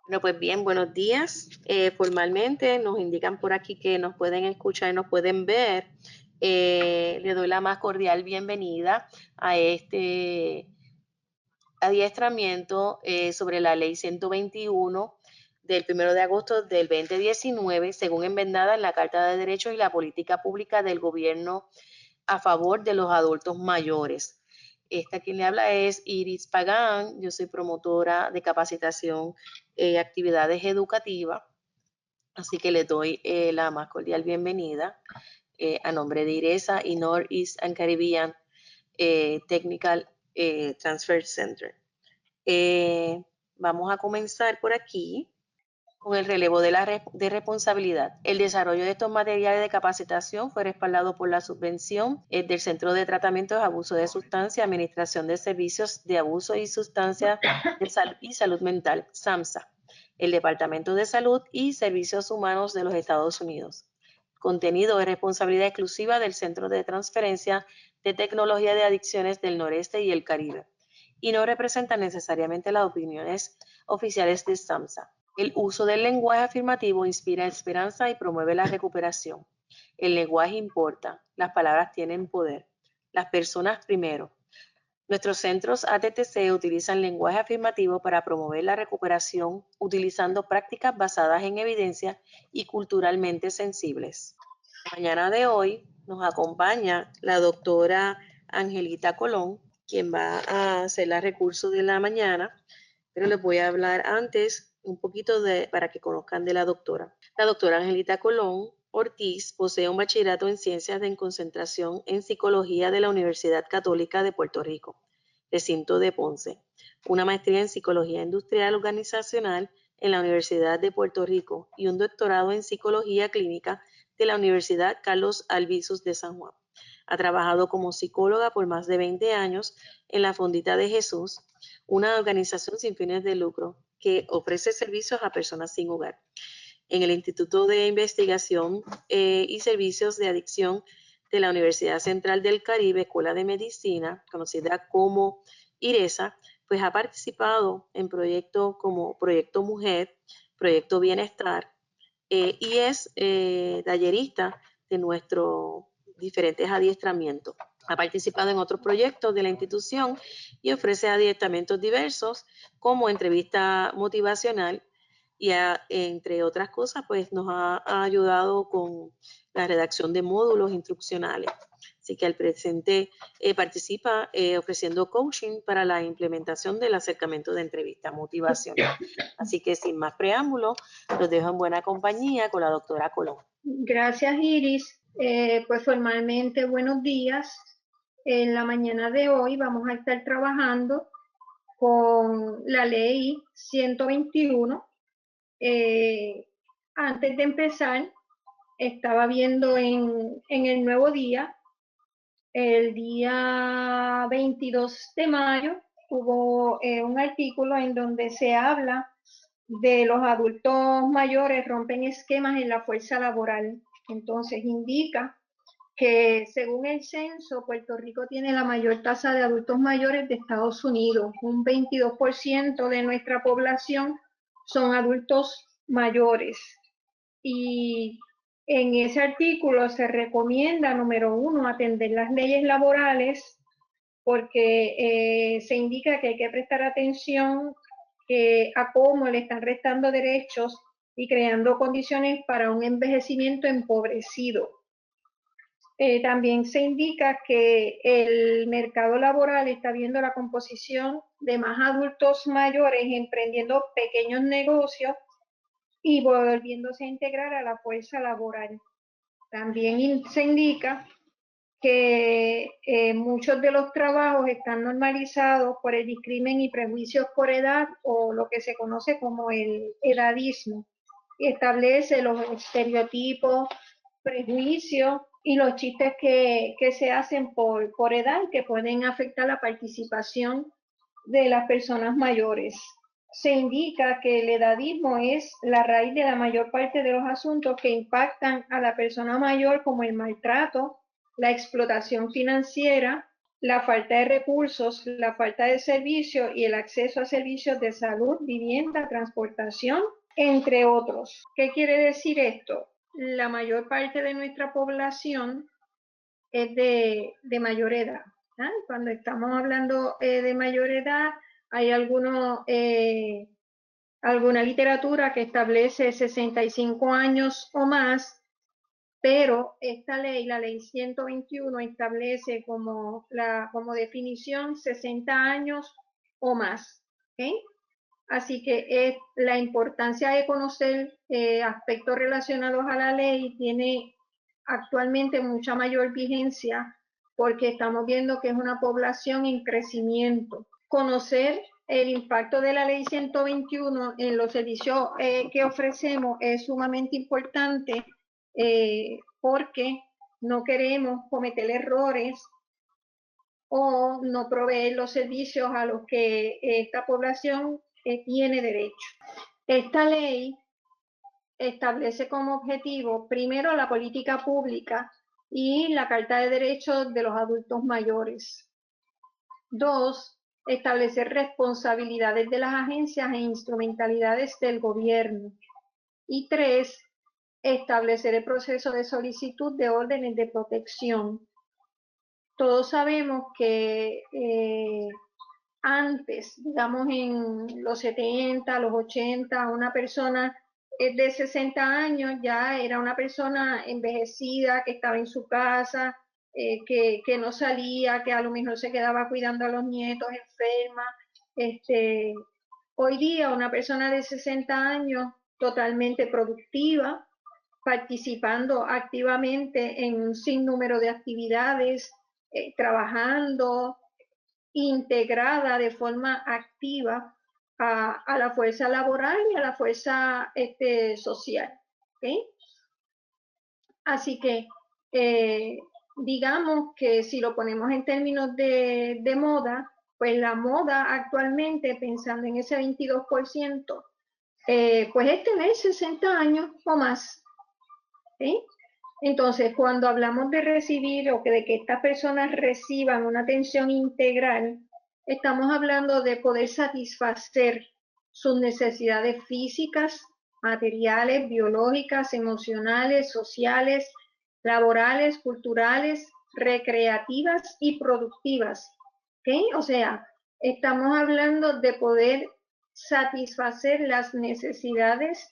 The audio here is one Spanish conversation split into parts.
Bueno, pues bien, buenos días. Formalmente nos indican por aquí que nos pueden escuchar y nos pueden ver. Le doy la más cordial bienvenida a este adiestramiento sobre la Ley 121 del 1 de agosto del 2019, según enmendada en la Carta de Derechos y la Política Pública del Gobierno a favor de los adultos mayores. Esta quien le habla es Iris Pagán, yo soy promotora de capacitación y actividades educativas, así que le doy la más cordial bienvenida a nombre de IRESA y Northeast and Caribbean Technical Transfer Center. Vamos a comenzar por aquí con el relevo de responsabilidad. El desarrollo de estos materiales de capacitación fue respaldado por la subvención del Centro de Tratamiento de Abuso de Sustancia, Administración de Servicios de Abuso y Sustancia y Salud Mental, SAMHSA, el Departamento de Salud y Servicios Humanos de los Estados Unidos. Contenido es responsabilidad exclusiva del Centro de Transferencia de Tecnología de Adicciones del Noreste y el Caribe y no representa necesariamente las opiniones oficiales de SAMHSA. El uso del lenguaje afirmativo inspira esperanza y promueve la recuperación. El lenguaje importa, las palabras tienen poder. Las personas primero. Nuestros centros ATTC utilizan lenguaje afirmativo para promover la recuperación utilizando prácticas basadas en evidencia y culturalmente sensibles. La mañana de hoy nos acompaña la doctora Angelita Colón, quien va a hacer la recurso de la mañana, pero les voy a hablar antes un poquito para que conozcan de la doctora. La doctora Angelita Colón Ortiz posee un bachillerato en Ciencias de Concentración en Psicología de la Universidad Católica de Puerto Rico, recinto de Ponce, una maestría en Psicología Industrial Organizacional en la Universidad de Puerto Rico y un doctorado en Psicología Clínica de la Universidad Carlos Albizus de San Juan. Ha trabajado como psicóloga por más de 20 años en la Fondita de Jesús, una organización sin fines de lucro que ofrece servicios a personas sin hogar. En el Instituto de Investigación y Servicios de Adicción de la Universidad Central del Caribe, Escuela de Medicina, conocida como IRESA, pues ha participado en proyectos como Proyecto Mujer, Proyecto Bienestar, y es tallerista de nuestros diferentes adiestramientos. Ha participado en otros proyectos de la institución y ofrece adiestramientos diversos como entrevista motivacional y entre otras cosas, pues nos ha ayudado con la redacción de módulos instruccionales. Así que al presente participa ofreciendo coaching para la implementación del acercamiento de entrevista motivacional. Así que sin más preámbulos, los dejo en buena compañía con la doctora Colón. Gracias, Iris. Pues formalmente, buenos días. En la mañana de hoy vamos a estar trabajando con la ley 121. Antes de empezar, estaba viendo en el Nuevo Día, el día 22 de mayo, hubo un artículo en donde se habla de los adultos mayores rompen esquemas en la fuerza laboral. Entonces indica que según el censo, Puerto Rico tiene la mayor tasa de adultos mayores de Estados Unidos. Un 22% de nuestra población son adultos mayores. Y en ese artículo se recomienda, número uno, atender las leyes laborales porque se indica que hay que prestar atención a cómo le están restando derechos y creando condiciones para un envejecimiento empobrecido. También se indica que el mercado laboral está viendo la composición de más adultos mayores emprendiendo pequeños negocios y volviéndose a integrar a la fuerza laboral. También se indica que muchos de los trabajos están normalizados por el discrimen y prejuicios por edad o lo que se conoce como el edadismo. Y establece los estereotipos, prejuicios y los chistes que se hacen por edad que pueden afectar la participación de las personas mayores. Se indica que el edadismo es la raíz de la mayor parte de los asuntos que impactan a la persona mayor, como el maltrato, la explotación financiera, la falta de recursos, la falta de servicios y el acceso a servicios de salud, vivienda, transportación, entre otros. ¿Qué quiere decir esto? La mayor parte de nuestra población es de mayor edad. ¿Ah? Cuando estamos hablando de mayor edad, hay alguna literatura que establece 65 años o más, pero esta ley, la ley 121, establece como definición 60 años o más. ¿Okay? Así que la importancia de conocer aspectos relacionados a la ley tiene actualmente mucha mayor vigencia porque estamos viendo que es una población en crecimiento. Conocer el impacto de la ley 121 en los servicios que ofrecemos es sumamente importante porque no queremos cometer errores o no proveer los servicios a los que esta población tiene derecho. Esta ley establece como objetivo, primero, la política pública y la Carta de Derechos de los Adultos Mayores. 2, establecer responsabilidades de las agencias e instrumentalidades del gobierno. Y 3, establecer el proceso de solicitud de órdenes de protección. Todos sabemos que antes, digamos en los 70, los 80, una persona de 60 años ya era una persona envejecida, que estaba en su casa, que no salía, que a lo mejor se quedaba cuidando a los nietos, enferma. Hoy día una persona de 60 años totalmente productiva, participando activamente en un sinnúmero de actividades, trabajando, integrada de forma activa a la fuerza laboral y a la fuerza social. ¿Okay? Así que digamos que si lo ponemos en términos de moda, pues la moda actualmente, pensando en ese 22%, pues es tener 60 años o más. ¿Okay? Entonces, cuando hablamos de recibir o de que estas personas reciban una atención integral, estamos hablando de poder satisfacer sus necesidades físicas, materiales, biológicas, emocionales, sociales, laborales, culturales, recreativas y productivas. ¿Okay? O sea, estamos hablando de poder satisfacer las necesidades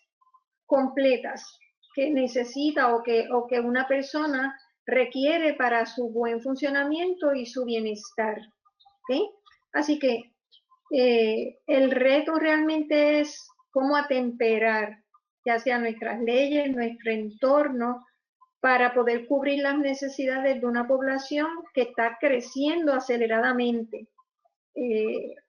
completas que necesita o que una persona requiere para su buen funcionamiento y su bienestar. ¿Okay? Así que el reto realmente es cómo atemperar, ya sea nuestras leyes, nuestro entorno, para poder cubrir las necesidades de una población que está creciendo aceleradamente.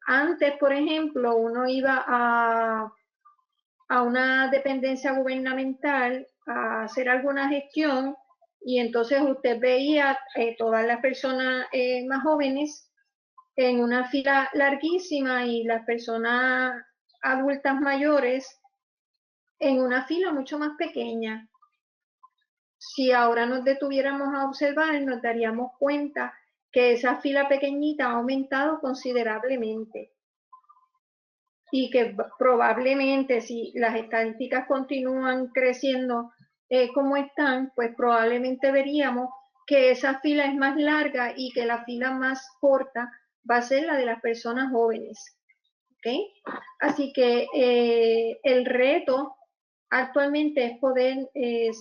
Antes, por ejemplo, uno iba a una dependencia gubernamental a hacer alguna gestión y entonces usted veía todas las personas más jóvenes en una fila larguísima y las personas adultas mayores en una fila mucho más pequeña. Si ahora nos detuviéramos a observar, nos daríamos cuenta que esa fila pequeñita ha aumentado considerablemente y que probablemente si las estadísticas continúan creciendo como están, pues probablemente veríamos que esa fila es más larga y que la fila más corta va a ser la de las personas jóvenes. ¿Okay? Así que el reto actualmente es poder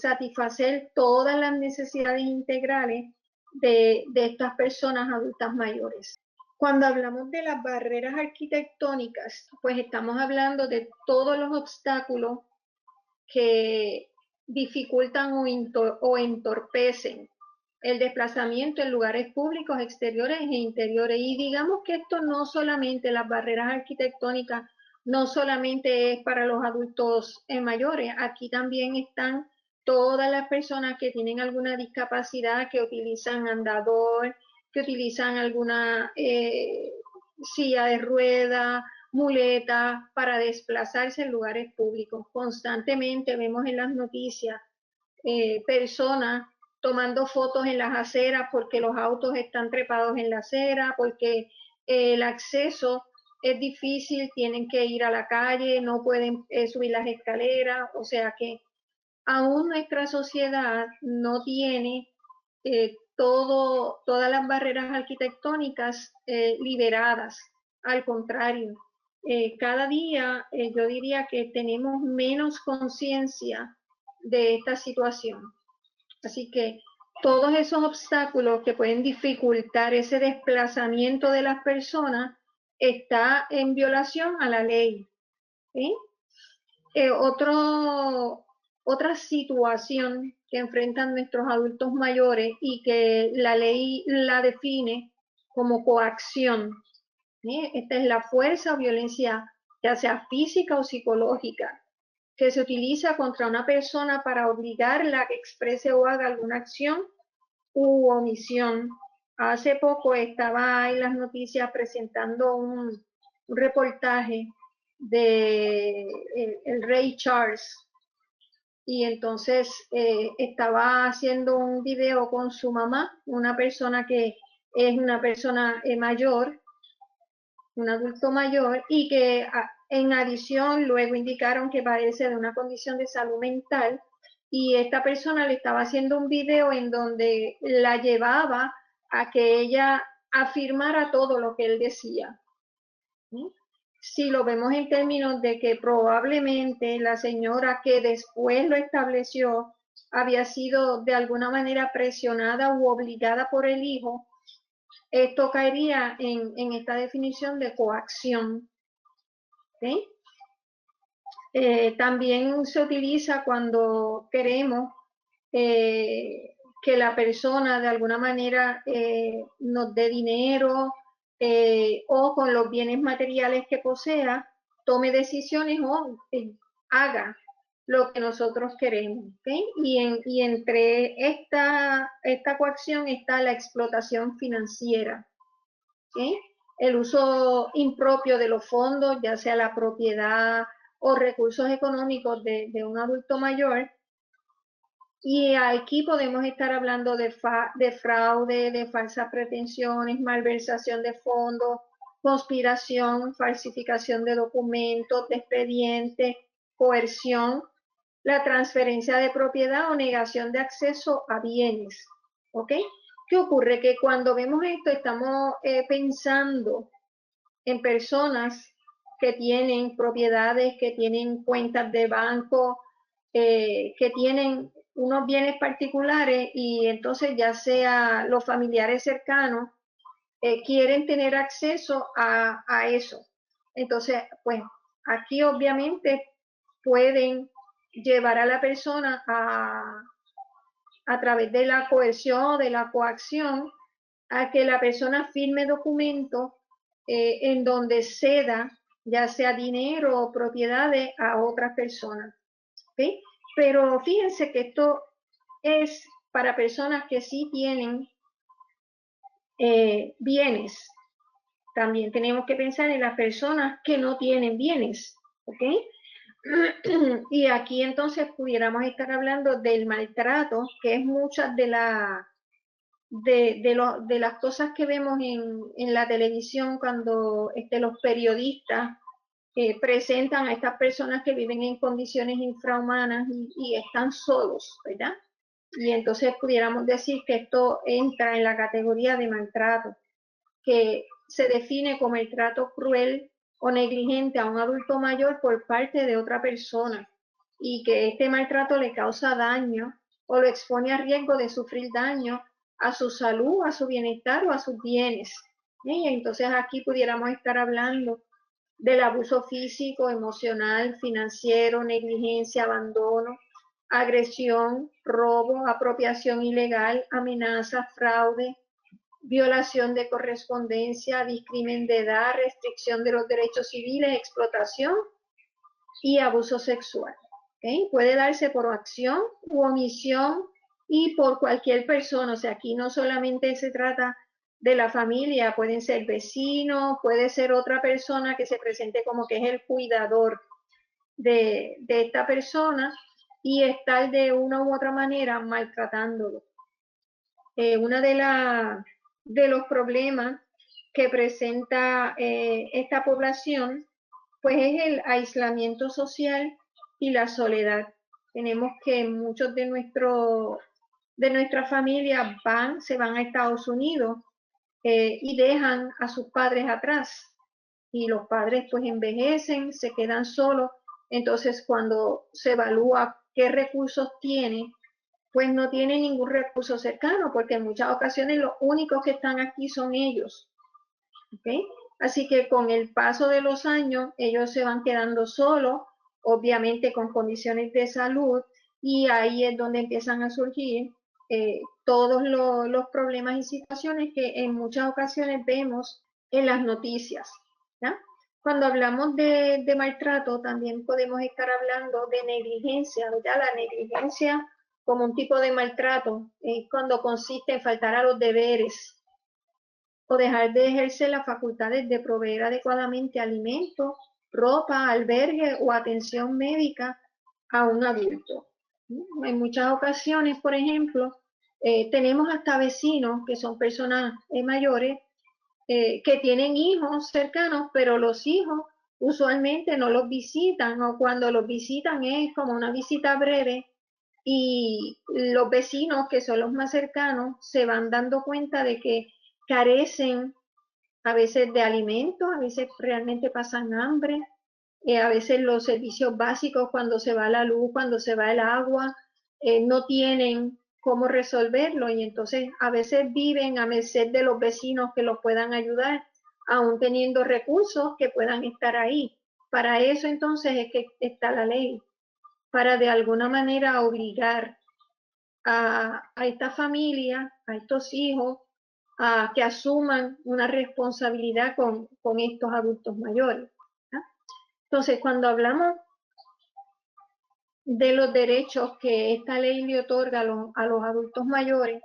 satisfacer todas las necesidades integrales de estas personas adultas mayores. Cuando hablamos de las barreras arquitectónicas, pues estamos hablando de todos los obstáculos que dificultan o entorpecen el desplazamiento en lugares públicos, exteriores e interiores. Y digamos que esto no solamente, las barreras arquitectónicas, no solamente es para los adultos mayores, aquí también están todas las personas que tienen alguna discapacidad, que utilizan andador, que utilizan alguna silla de rueda, muletas para desplazarse en lugares públicos. Constantemente vemos en las noticias personas tomando fotos en las aceras porque los autos están trepados en la acera, porque el acceso es difícil, tienen que ir a la calle, no pueden subir las escaleras, o sea que aún nuestra sociedad no tiene todas las barreras arquitectónicas liberadas. Al contrario, cada día yo diría que tenemos menos conciencia de esta situación. Así que todos esos obstáculos que pueden dificultar ese desplazamiento de las personas está en violación a la ley. ¿Sí? Otra situación que enfrentan nuestros adultos mayores y que la ley la define como coacción. ¿Sí? Esta es la fuerza o violencia, ya sea física o psicológica, que se utiliza contra una persona para obligarla a que exprese o haga alguna acción u omisión. Hace poco estaba en las noticias presentando un reportaje de el rey Charles y entonces estaba haciendo un video con su mamá, una persona que es una persona mayor, un adulto mayor, y que en adición luego indicaron que padece de una condición de salud mental, y esta persona le estaba haciendo un video en donde la llevaba a que ella afirmara todo lo que él decía. ¿Sí? Si lo vemos en términos de que probablemente la señora que después lo estableció había sido de alguna manera presionada u obligada por el hijo, esto caería en esta definición de coacción. ¿Sí? También se utiliza cuando queremos que la persona de alguna manera nos dé dinero o con los bienes materiales que posea, tome decisiones o haga lo que nosotros queremos. ¿Okay? Y entre esta coacción está la explotación financiera. ¿Okay? El uso impropio de los fondos, ya sea la propiedad o recursos económicos de un adulto mayor. Y aquí podemos estar hablando de fraude, de falsas pretensiones, malversación de fondos, conspiración, falsificación de documentos, de expedientes, coerción, la transferencia de propiedad o negación de acceso a bienes. ¿Ok? ¿Qué ocurre? Que cuando vemos esto estamos pensando en personas que tienen propiedades, que tienen cuentas de banco, que tienen unos bienes particulares y entonces ya sea los familiares cercanos quieren tener acceso a eso. Entonces, pues aquí obviamente pueden llevar a la persona a través de la coerción o de la coacción a que la persona firme documentos en donde ceda ya sea dinero o propiedades a otras personas. ¿Sí? Pero fíjense que esto es para personas que sí tienen bienes. También tenemos que pensar en las personas que no tienen bienes. ¿Ok? Y aquí entonces pudiéramos estar hablando del maltrato, que es muchas de las cosas que vemos en la televisión cuando los periodistas presentan a estas personas que viven en condiciones infrahumanas y están solos, ¿verdad? Y entonces pudiéramos decir que esto entra en la categoría de maltrato, que se define como el trato cruel o negligente a un adulto mayor por parte de otra persona y que este maltrato le causa daño o lo expone a riesgo de sufrir daño a su salud, a su bienestar o a sus bienes. Y entonces aquí pudiéramos estar hablando del abuso físico, emocional, financiero, negligencia, abandono, agresión, robo, apropiación ilegal, amenaza, fraude, violación de correspondencia, discrimen de edad, restricción de los derechos civiles, explotación y abuso sexual. ¿Okay? Puede darse por acción u omisión y por cualquier persona. O sea, aquí no solamente se trata de la familia, pueden ser vecinos, puede ser otra persona que se presente como que es el cuidador de esta persona y estar de una u otra manera maltratándolo. Uno de los problemas que presenta esta población, pues es el aislamiento social y la soledad. Tenemos que muchos de nuestras familias se van a Estados Unidos y dejan a sus padres atrás. Y los padres pues envejecen, se quedan solos. Entonces cuando se evalúa qué recursos tiene, pues no tiene ningún recurso cercano, porque en muchas ocasiones los únicos que están aquí son ellos. ¿Okay? Así que con el paso de los años, ellos se van quedando solos, obviamente con condiciones de salud, y ahí es donde empiezan a surgir todos los problemas y situaciones que en muchas ocasiones vemos en las noticias. ¿ya? Cuando hablamos de maltrato, también podemos estar hablando de negligencia, ¿verdad? La negligencia como un tipo de maltrato cuando consiste en faltar a los deberes, o dejar de ejercer las facultades de proveer adecuadamente alimento, ropa, albergue o atención médica a un adulto. En muchas ocasiones, por ejemplo, tenemos hasta vecinos que son personas mayores que tienen hijos cercanos, pero los hijos usualmente no los visitan, o cuando los visitan es como una visita breve, y los vecinos, que son los más cercanos, se van dando cuenta de que carecen a veces de alimentos, a veces realmente pasan hambre, a veces los servicios básicos, cuando se va la luz, cuando se va el agua, no tienen cómo resolverlo, y entonces a veces viven a merced de los vecinos que los puedan ayudar, aún teniendo recursos que puedan estar ahí. Para eso entonces es que está la ley, para de alguna manera obligar a esta familia, a estos hijos, a que asuman una responsabilidad con estos adultos mayores. ¿no? Entonces, cuando hablamos de los derechos que esta ley le otorga a los adultos mayores,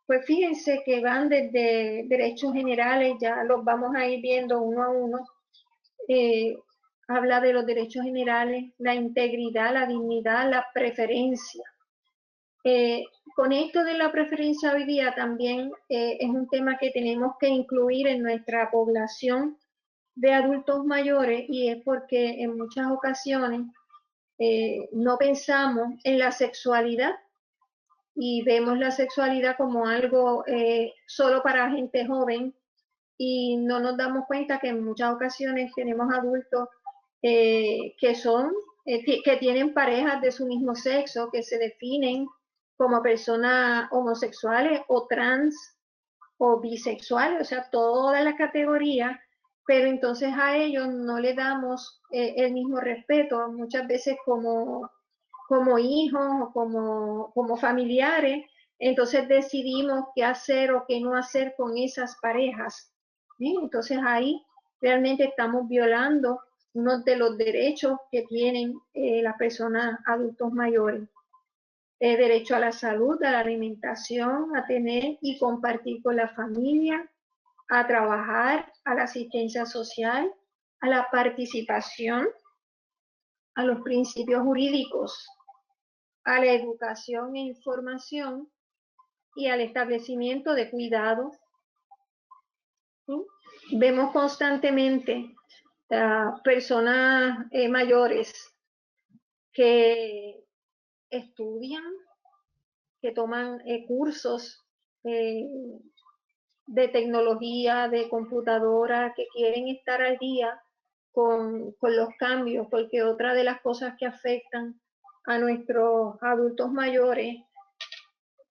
pues fíjense que van desde derechos generales, ya los vamos a ir viendo uno a uno. Habla de los derechos generales, la integridad, la dignidad, la preferencia. Con esto de la preferencia hoy día también es un tema que tenemos que incluir en nuestra población de adultos mayores, y es porque en muchas ocasiones no pensamos en la sexualidad y vemos la sexualidad como algo solo para gente joven, y no nos damos cuenta que en muchas ocasiones tenemos adultos que tienen parejas de su mismo sexo, que se definen como personas homosexuales o trans o bisexuales, o sea, todas las categorías, pero entonces a ellos no le damos el mismo respeto, muchas veces como hijos o como familiares. Entonces decidimos qué hacer o qué no hacer con esas parejas. ¿sí? Entonces ahí realmente estamos violando uno de los derechos que tienen las personas adultos mayores. Derecho a la salud, a la alimentación, a tener y compartir con la familia, a trabajar, a la asistencia social, a la participación, a los principios jurídicos, a la educación e información y al establecimiento de cuidados. ¿sí? Vemos constantemente a personas mayores que estudian, que toman cursos eh, de tecnología, de computadora, que quieren estar al día con los cambios, porque otra de las cosas que afectan a nuestros adultos mayores,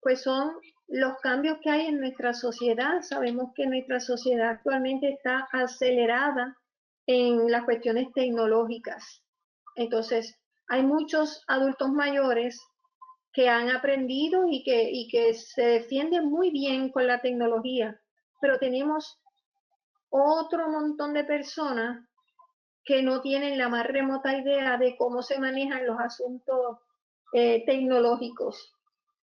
pues son los cambios que hay en nuestra sociedad. Sabemos que nuestra sociedad actualmente está acelerada en las cuestiones tecnológicas. Entonces, hay muchos adultos mayores que han aprendido y que se defienden muy bien con la tecnología, pero tenemos otro montón de personas que no tienen la más remota idea de cómo se manejan los asuntos tecnológicos.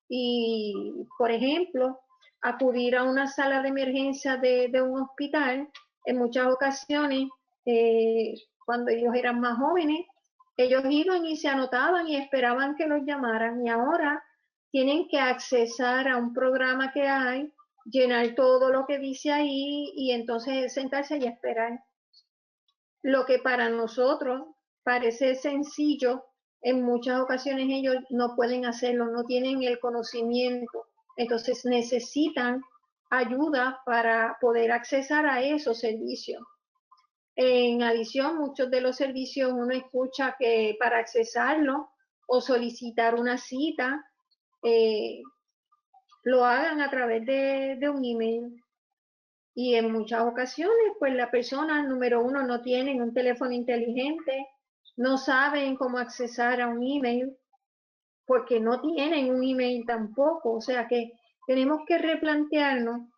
Y, por ejemplo, acudir a una sala de emergencia de un hospital, en muchas ocasiones, cuando ellos eran más jóvenes, ellos iban y se anotaban y esperaban que los llamaran, y ahora tienen que accesar a un programa que hay, llenar todo lo que dice ahí y entonces sentarse y esperar. Lo que para nosotros parece sencillo, en muchas ocasiones ellos no pueden hacerlo, no tienen el conocimiento, entonces necesitan ayuda para poder accesar a esos servicios. En adición, muchos de los servicios uno escucha que para accesarlo o solicitar una cita, lo hagan a través de un email. Y en muchas ocasiones, pues la persona, número uno, no tienen un teléfono inteligente, no saben cómo accesar a un email, porque no tienen un email tampoco. O sea que tenemos que replantearnos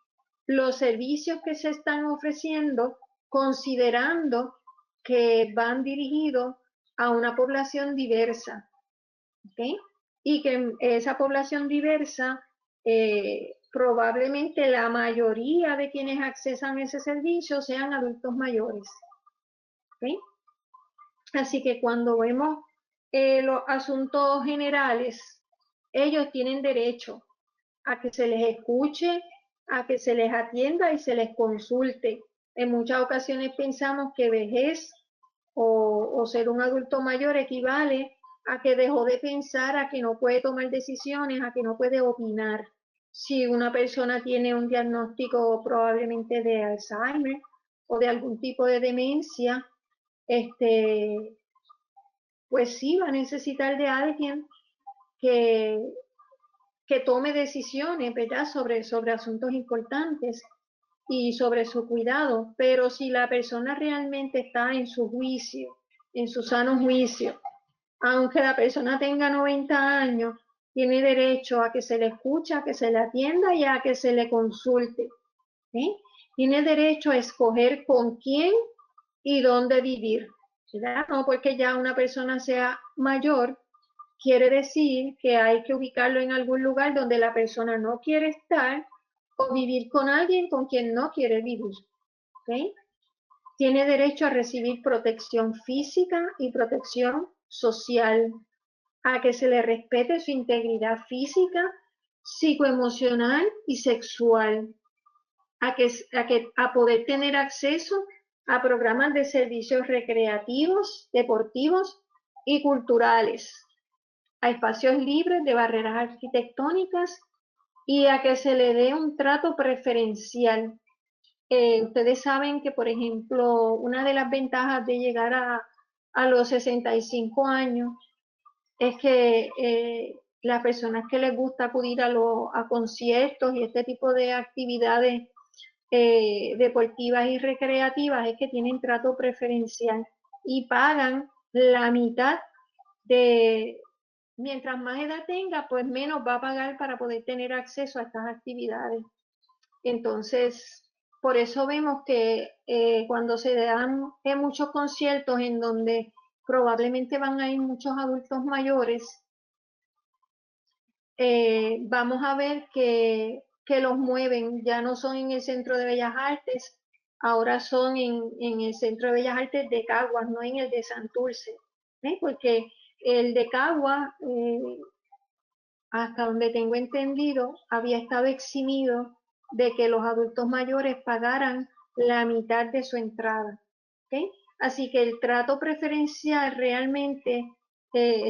los servicios que se están ofreciendo, considerando que van dirigidos a una población diversa, ¿ok? Y que esa población diversa, probablemente la mayoría de quienes accesan a ese servicio sean adultos mayores, ¿ok? Así que cuando vemos los asuntos generales, ellos tienen derecho a que se les escuche, a que se les atienda y se les consulte. En muchas ocasiones pensamos que vejez o ser un adulto mayor equivale a que dejó de pensar, a que no puede tomar decisiones, a que no puede opinar. Si una persona tiene un diagnóstico probablemente de Alzheimer o de algún tipo de demencia, pues sí va a necesitar de alguien que, que tome decisiones, ¿verdad?, sobre asuntos importantes y sobre su cuidado. Pero si la persona realmente está en su juicio, en su sano juicio, aunque la persona tenga 90 años, tiene derecho a que se le escuche, a que se le atienda y a que se le consulte. ¿Sí? Tiene derecho a escoger con quién y dónde vivir. ¿Verdad? No porque ya una persona sea mayor, quiere decir que hay que ubicarlo en algún lugar donde la persona no quiere estar o vivir con alguien con quien no quiere vivir. ¿Okay? Tiene derecho a recibir protección física y protección social, a que se le respete su integridad física, psicoemocional y sexual, a poder tener acceso a programas de servicios recreativos, deportivos y culturales, a espacios libres de barreras arquitectónicas y a que se le dé un trato preferencial. Ustedes saben que, por ejemplo, una de las ventajas de llegar a los 65 años es que las personas que les gusta acudir a conciertos y este tipo de actividades deportivas y recreativas es que tienen trato preferencial y pagan la mitad de, mientras más edad tenga, pues menos va a pagar para poder tener acceso a estas actividades. Entonces, por eso vemos que cuando se dan muchos conciertos en donde probablemente van a ir muchos adultos mayores, vamos a ver que los mueven, ya no son en el Centro de Bellas Artes, ahora son en el Centro de Bellas Artes de Caguas, no en el de Santurce, porque el de Caguas, hasta donde tengo entendido, había estado eximido de que los adultos mayores pagaran la mitad de su entrada. ¿Okay? Así que el trato preferencial realmente,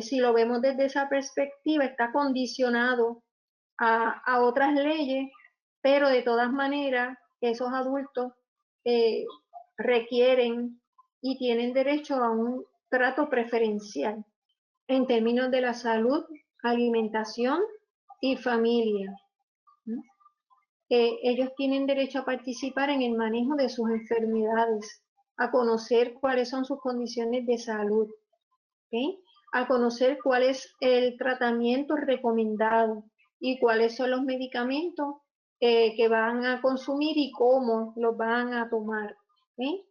si lo vemos desde esa perspectiva, está condicionado a otras leyes, pero de todas maneras esos adultos requieren y tienen derecho a un trato preferencial en términos de la salud, alimentación y familia. Ellos tienen derecho a participar en el manejo de sus enfermedades, a conocer cuáles son sus condiciones de salud, ¿okay? A conocer cuál es el tratamiento recomendado y cuáles son los medicamentos que van a consumir y cómo los van a tomar. ¿Okay?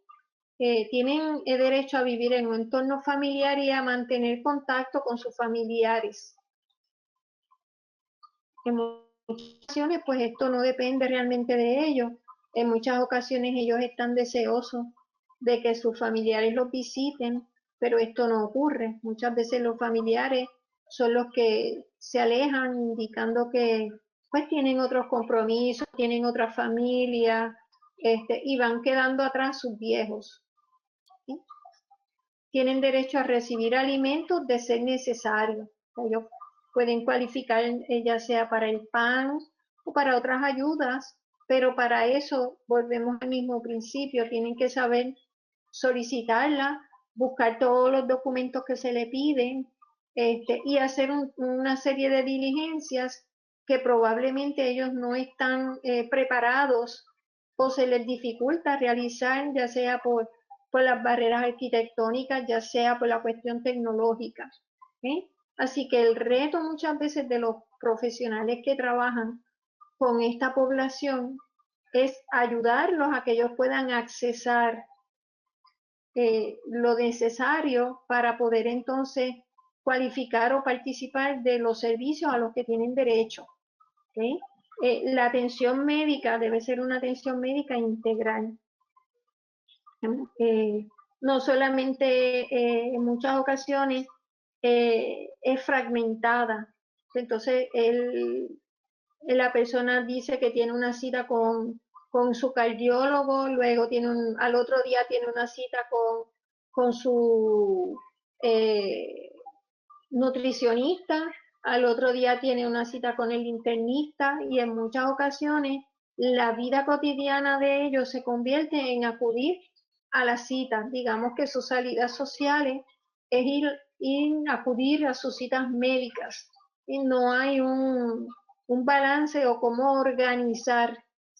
Tienen derecho a vivir en un entorno familiar y a mantener contacto con sus familiares. En muchas ocasiones, pues esto no depende realmente de ellos. En muchas ocasiones ellos están deseosos de que sus familiares los visiten, pero esto no ocurre. Muchas veces los familiares son los que se alejan, indicando que pues tienen otros compromisos, tienen otra familia, y van quedando atrás sus viejos. ¿Sí? Tienen derecho a recibir alimentos de ser necesario. Ellos pueden cualificar ya sea para el PAN o para otras ayudas, pero para eso volvemos al mismo principio, tienen que saber solicitarla, buscar todos los documentos que se le piden, y hacer una serie de diligencias que probablemente ellos no están preparados o se les dificulta realizar, ya sea por las barreras arquitectónicas, ya sea por la cuestión tecnológica. ¿Eh? Así que el reto muchas veces de los profesionales que trabajan con esta población es ayudarlos a que ellos puedan accesar lo necesario para poder entonces cualificar o participar de los servicios a los que tienen derecho. ¿Okay? La atención médica debe ser una atención médica integral. No solamente en muchas ocasiones es fragmentada. Entonces, la persona dice que tiene una cita con su cardiólogo, luego al otro día tiene una cita con su nutricionista, al otro día tiene una cita con el internista y en muchas ocasiones la vida cotidiana de ellos se convierte en acudir a las citas. Digamos que sus salidas sociales es acudir a sus citas médicas y no hay un balance o cómo organizar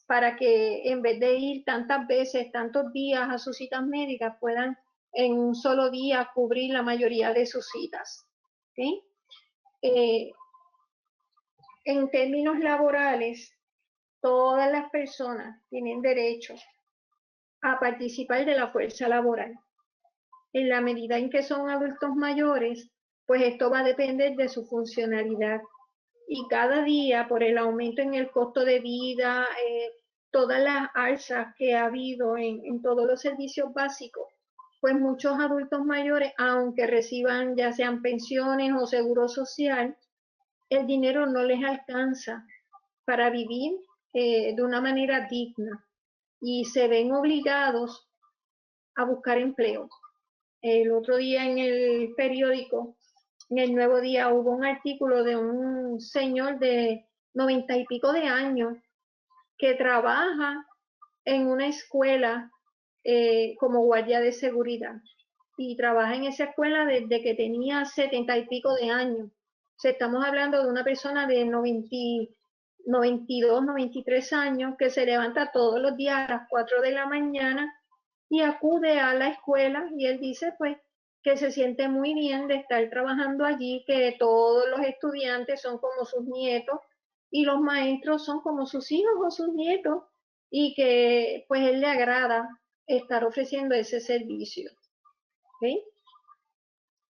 para que en vez de ir tantas veces, tantos días a sus citas médicas, puedan en un solo día cubrir la mayoría de sus citas. ¿Sí? En términos laborales, todas las personas tienen derecho a participar de la fuerza laboral. En la medida en que son adultos mayores, pues esto va a depender de su funcionalidad. Y cada día, por el aumento en el costo de vida, todas las alzas que ha habido en todos los servicios básicos, pues muchos adultos mayores, aunque reciban ya sean pensiones o seguro social, el dinero no les alcanza para vivir de una manera digna y se ven obligados a buscar empleo. El otro día en el periódico, en el Nuevo Día, hubo un artículo de un señor de 90 y pico de años que trabaja en una escuela como guardia de seguridad y trabaja en esa escuela desde que tenía 70 y pico de años. O sea, estamos hablando de una persona de 92, 93 años que se levanta todos los días a las 4 de la mañana y acude a la escuela y él dice pues que se siente muy bien de estar trabajando allí, que todos los estudiantes son como sus nietos y los maestros son como sus hijos o sus nietos y que pues él le agrada estar ofreciendo ese servicio. ¿Okay?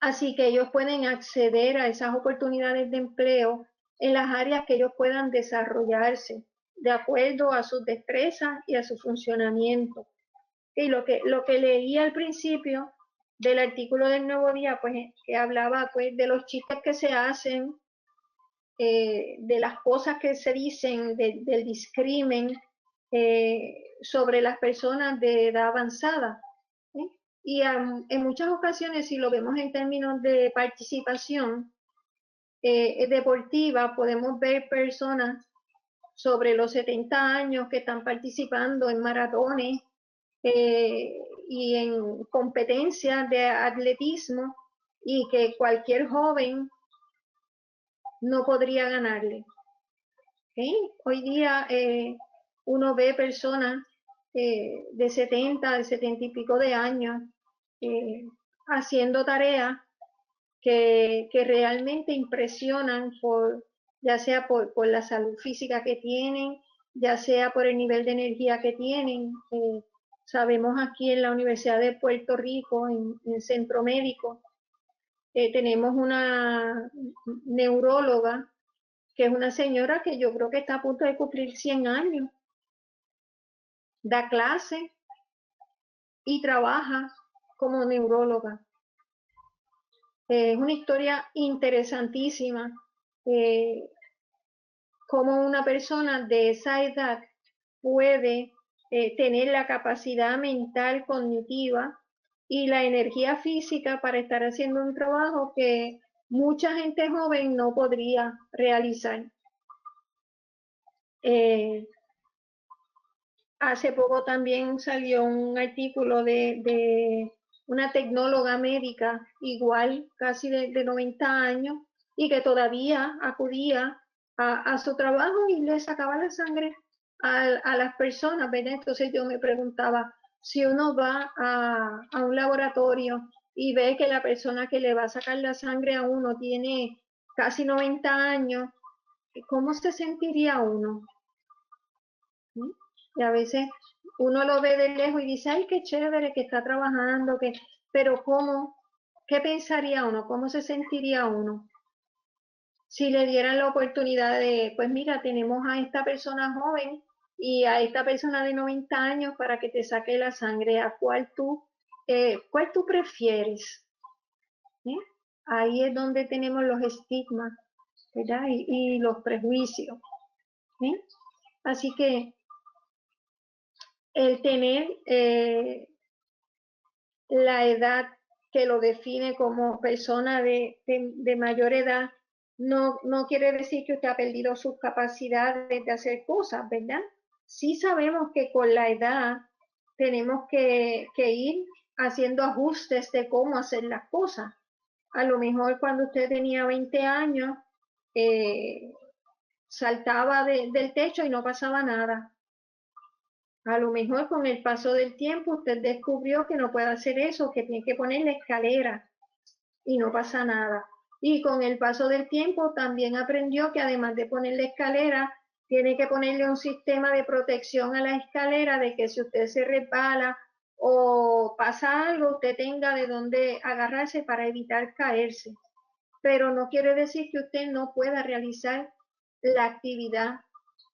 Así que ellos pueden acceder a esas oportunidades de empleo en las áreas que ellos puedan desarrollarse de acuerdo a sus destrezas y a su funcionamiento. Y lo que leí al principio del artículo del Nuevo Día, pues que hablaba pues de los chistes que se hacen, de las cosas que se dicen, del discrimen sobre las personas de edad avanzada. ¿Sí? Y en muchas ocasiones, si lo vemos en términos de participación deportiva, podemos ver personas sobre los 70 años que están participando en maratones y en competencias de atletismo y que cualquier joven no podría ganarle. ¿Okay? Hoy día uno ve personas de 70, de 70 y pico de años haciendo tareas que realmente impresionan ya sea por la salud física que tienen, ya sea por el nivel de energía que tienen. Sabemos aquí en la Universidad de Puerto Rico, en el Centro Médico, tenemos una neuróloga que es una señora que yo creo que está a punto de cumplir 100 años, da clase y trabaja como neuróloga. Es una historia interesantísima, cómo una persona de esa edad puede tener la capacidad mental, cognitiva y la energía física para estar haciendo un trabajo que mucha gente joven no podría realizar. Hace poco también salió un artículo de una tecnóloga médica, igual, casi de 90 años, y que todavía acudía a su trabajo y le sacaba la sangre a las personas, ¿verdad? Entonces yo me preguntaba, si uno va a un laboratorio y ve que la persona que le va a sacar la sangre a uno tiene casi 90 años, ¿cómo se sentiría uno? ¿Mm? Y a veces uno lo ve de lejos y dice, ay, qué chévere que está trabajando, pero ¿cómo? ¿Qué pensaría uno? ¿Cómo se sentiría uno? Si le dieran la oportunidad de, pues mira, tenemos a esta persona joven y a esta persona de 90 años para que te saque la sangre, ¿a cuál tú prefieres? ¿Eh? Ahí es donde tenemos los estigmas, ¿verdad? Y los prejuicios. ¿Eh? Así que el tener la edad que lo define como persona de mayor edad no quiere decir que usted ha perdido sus capacidades de hacer cosas, ¿verdad? Sí sabemos que con la edad tenemos que ir haciendo ajustes de cómo hacer las cosas. A lo mejor cuando usted tenía 20 años, eh, saltaba del techo y no pasaba nada. A lo mejor con el paso del tiempo usted descubrió que no puede hacer eso, que tiene que poner la escalera y no pasa nada. Y con el paso del tiempo también aprendió que además de poner la escalera, tiene que ponerle un sistema de protección a la escalera de que si usted se resbala o pasa algo, usted tenga de dónde agarrarse para evitar caerse. Pero no quiere decir que usted no pueda realizar la actividad.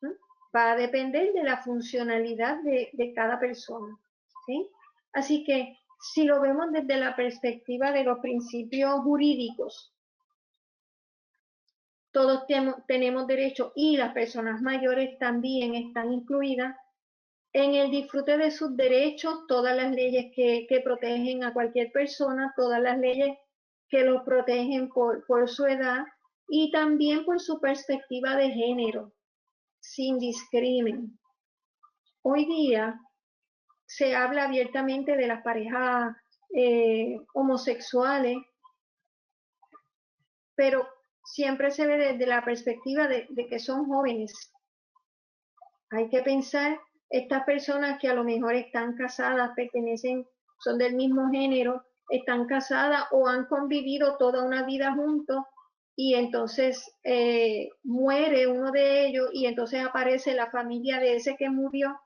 ¿Sí? Va a depender de la funcionalidad de cada persona. ¿Sí? Así que si lo vemos desde la perspectiva de los principios jurídicos, todos tenemos derecho y las personas mayores también están incluidas en el disfrute de sus derechos, todas las leyes que protegen a cualquier persona, todas las leyes que los protegen por su edad y también por su perspectiva de género, sin discrimen. Hoy día se habla abiertamente de las parejas homosexuales, pero siempre se ve desde la perspectiva de que son jóvenes. Hay que pensar, estas personas que a lo mejor están casadas, son del mismo género, están casadas o han convivido toda una vida juntos y entonces muere uno de ellos y entonces aparece la familia de ese que murió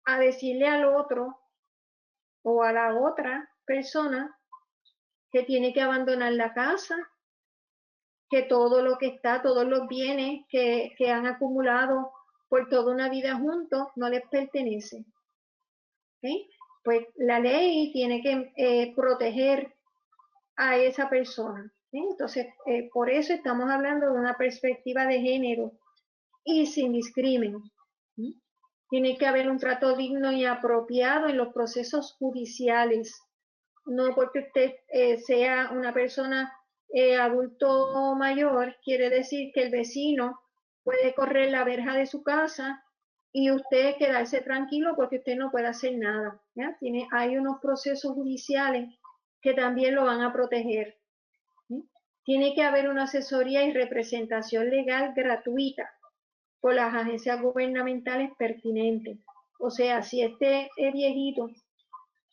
a decirle al otro o a la otra persona que tiene que abandonar la casa, que todo lo que está, todos los bienes que han acumulado por toda una vida juntos no les pertenece. ¿Okay? Pues la ley tiene que proteger a esa persona. ¿Sí? Entonces, por eso estamos hablando de una perspectiva de género y sin discrimen. ¿Sí? Tiene que haber un trato digno y apropiado en los procesos judiciales. No porque usted sea una persona adulto mayor, quiere decir que el vecino puede correr la verja de su casa y usted quedarse tranquilo porque usted no puede hacer nada. ¿Ya? Hay unos procesos judiciales que también lo van a proteger. ¿Sí? Tiene que haber una asesoría y representación legal gratuita por las agencias gubernamentales pertinentes. O sea, si este viejito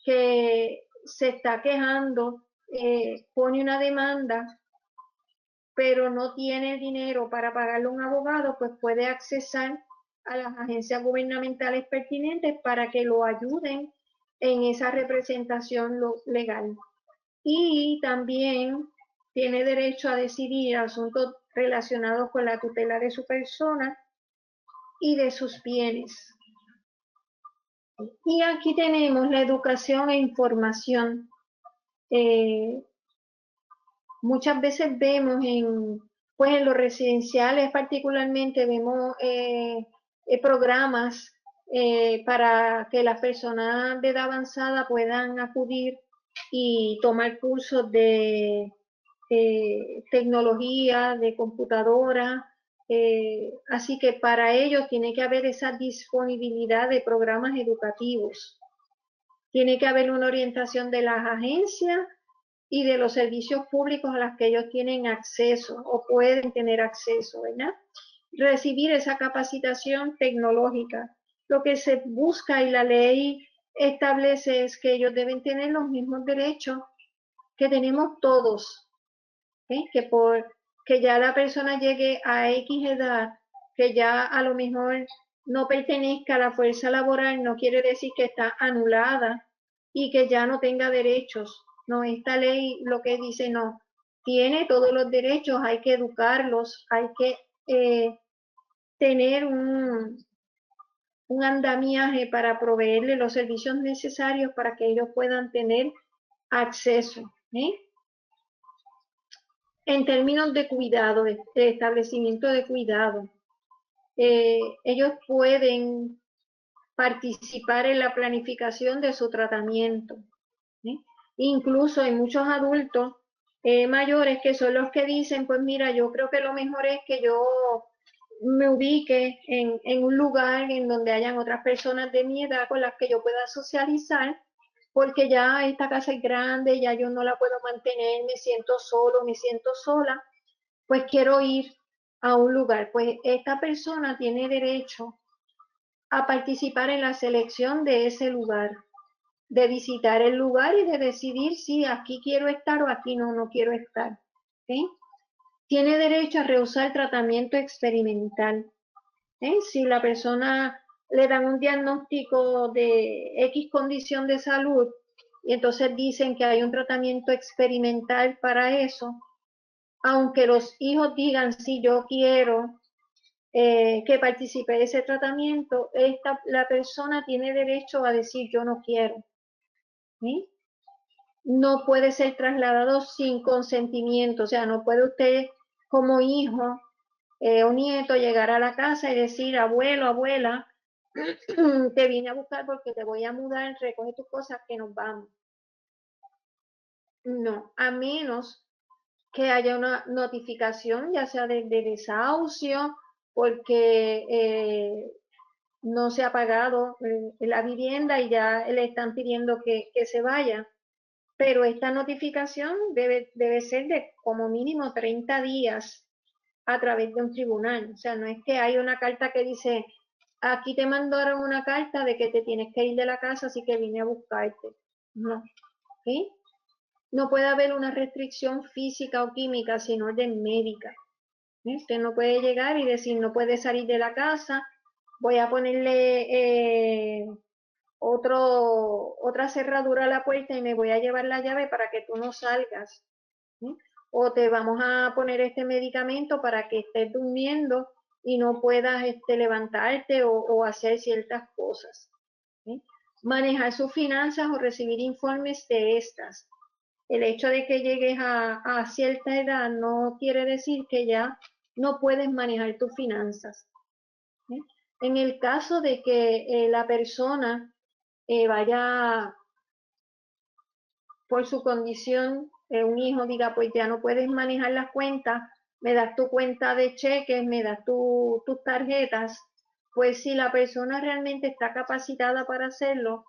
que se está quejando pone una demanda, pero no tiene dinero para pagarle a un abogado, pues puede accesar a las agencias gubernamentales pertinentes para que lo ayuden en esa representación legal. Y también tiene derecho a decidir asuntos relacionados con la tutela de su persona y de sus bienes. Y aquí tenemos la educación e información. Muchas veces vemos pues en los residenciales particularmente, vemos programas para que las personas de edad avanzada puedan acudir y tomar cursos de tecnología, de computadora. Así que para ellos tiene que haber esa disponibilidad de programas educativos. Tiene que haber una orientación de las agencias y de los servicios públicos a los que ellos tienen acceso o pueden tener acceso, ¿verdad? Recibir esa capacitación tecnológica. Lo que se busca y la ley establece es que ellos deben tener los mismos derechos que tenemos todos, ¿eh? Que ya la persona llegue a X edad, que ya a lo mejor no pertenezca a la fuerza laboral, no quiere decir que está anulada y que ya no tenga derechos. No, esta ley lo que dice no, tiene todos los derechos, hay que educarlos, hay que tener un andamiaje para proveerle los servicios necesarios para que ellos puedan tener acceso. ¿Eh? En términos de cuidado, de establecimiento de cuidado, ellos pueden participar en la planificación de su tratamiento. ¿Sí? Incluso hay muchos adultos mayores que son los que dicen, pues mira, yo creo que lo mejor es que yo me ubique en un lugar en donde hayan otras personas de mi edad con las que yo pueda socializar, porque ya esta casa es grande, ya yo no la puedo mantener, me siento solo, me siento sola, pues quiero ir a un lugar. Pues esta persona tiene derecho a participar en la selección de ese lugar, de visitar el lugar y de decidir si aquí quiero estar o aquí no quiero estar. ¿Sí? Tiene derecho a rehusar tratamiento experimental. Si la persona le dan un diagnóstico de X condición de salud y entonces dicen que hay un tratamiento experimental para eso, aunque los hijos digan sí, yo quiero que participe de ese tratamiento, la persona tiene derecho a decir yo no quiero. ¿Sí? No puede ser trasladado sin consentimiento, o sea, no puede usted como hijo o nieto llegar a la casa y decir, abuelo, abuela, te vine a buscar porque te voy a mudar, recoge tus cosas que nos vamos. No, a menos que haya una notificación, ya sea de desahucio, porque no se ha pagado la vivienda y ya le están pidiendo que se vaya. Pero esta notificación debe ser de como mínimo 30 días a través de un tribunal. O sea, no es que hay una carta que dice, aquí te mandaron una carta de que te tienes que ir de la casa, así que vine a buscarte. No. ¿Sí? No puede haber una restricción física o química, sino orden médica. Usted no puede llegar y decir, no puede salir de la casa, voy a ponerle otra cerradura a la puerta y me voy a llevar la llave para que tú no salgas. ¿Sí? O te vamos a poner este medicamento para que estés durmiendo y no puedas levantarte o hacer ciertas cosas. ¿Sí? Manejar sus finanzas o recibir informes de estas. El hecho de que llegues a cierta edad no quiere decir que ya no puedes manejar tus finanzas. ¿Sí? En el caso de que la persona vaya por su condición, un hijo diga, pues ya no puedes manejar las cuentas, me das tu cuenta de cheques, me das tus tarjetas, pues si la persona realmente está capacitada para hacerlo,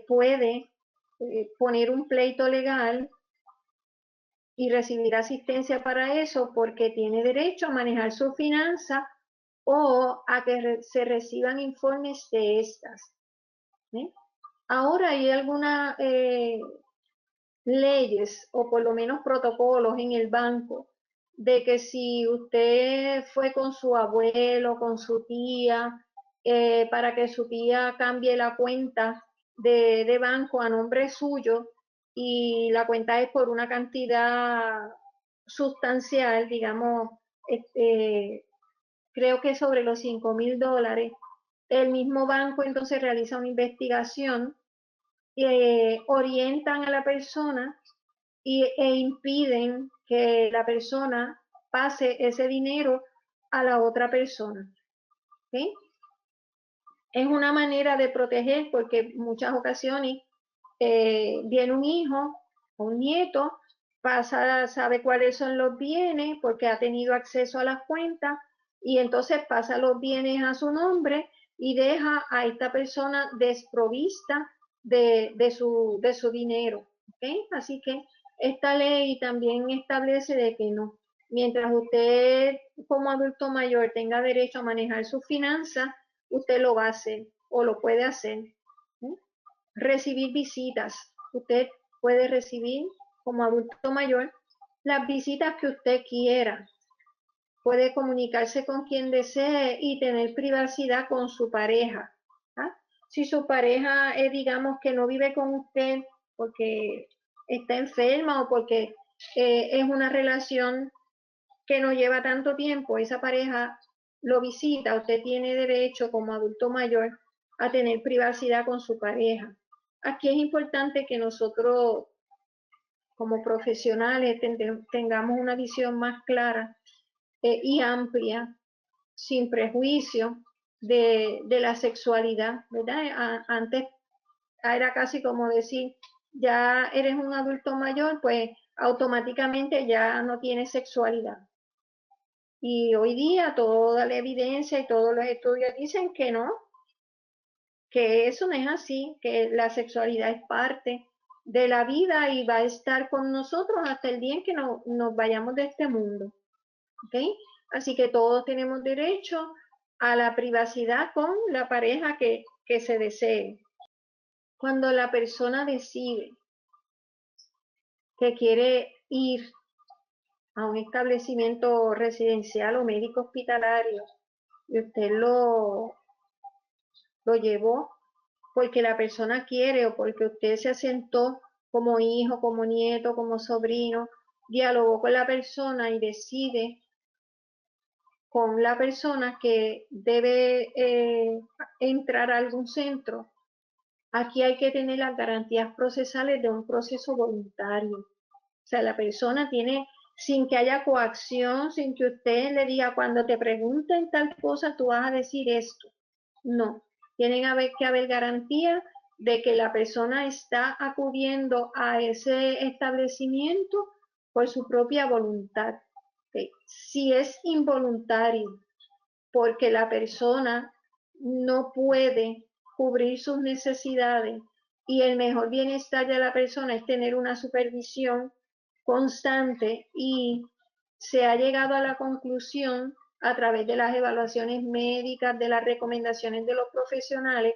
puede poner un pleito legal y recibir asistencia para eso porque tiene derecho a manejar su finanza o a que se reciban informes de estas. ¿Sí? Ahora hay algunas leyes o por lo menos protocolos en el banco de que si usted fue con su abuelo, con su tía, para que su tía cambie la cuenta de banco a nombre suyo y la cuenta es por una cantidad sustancial, digamos, creo que sobre los $5,000, el mismo banco entonces realiza una investigación, orientan a la persona e impiden que la persona pase ese dinero a la otra persona. ¿Okay? Es una manera de proteger porque en muchas ocasiones viene un hijo o un nieto, sabe cuáles son los bienes porque ha tenido acceso a las cuentas y entonces pasa los bienes a su nombre y deja a esta persona desprovista de su dinero. ¿Okay? Así que esta ley también establece de que no. Mientras usted como adulto mayor tenga derecho a manejar sus finanzas, usted lo va a hacer o lo puede hacer. ¿Sí? Recibir visitas. Usted puede recibir como adulto mayor las visitas que usted quiera. Puede comunicarse con quien desee y tener privacidad con su pareja. ¿Ah? Si su pareja, digamos que no vive con usted porque está enferma o porque es una relación que no lleva tanto tiempo, esa pareja lo visita, usted tiene derecho como adulto mayor a tener privacidad con su pareja. Aquí es importante que nosotros como profesionales tengamos una visión más clara y amplia, sin prejuicio, de la sexualidad, ¿verdad? Antes era casi como decir, ya eres un adulto mayor, pues automáticamente ya no tienes sexualidad. Y hoy día toda la evidencia y todos los estudios dicen que no, que eso no es así, que la sexualidad es parte de la vida y va a estar con nosotros hasta el día en que nos vayamos de este mundo. ¿Okay? Así que todos tenemos derecho a la privacidad con la pareja que se desee. Cuando la persona decide que quiere ir a un establecimiento residencial o médico hospitalario y usted lo llevó porque la persona quiere o porque usted se asentó como hijo, como nieto, como sobrino, dialogó con la persona y decide con la persona que debe entrar a algún centro. Aquí hay que tener las garantías procesales de un proceso voluntario. O sea, la persona tiene, sin que haya coacción, sin que usted le diga, cuando te pregunten tal cosa, tú vas a decir esto. No, tienen que haber garantía de que la persona está acudiendo a ese establecimiento por su propia voluntad. ¿Okay? Si es involuntario, porque la persona no puede cubrir sus necesidades y el mejor bienestar de la persona es tener una supervisión constante y se ha llegado a la conclusión a través de las evaluaciones médicas, de las recomendaciones de los profesionales,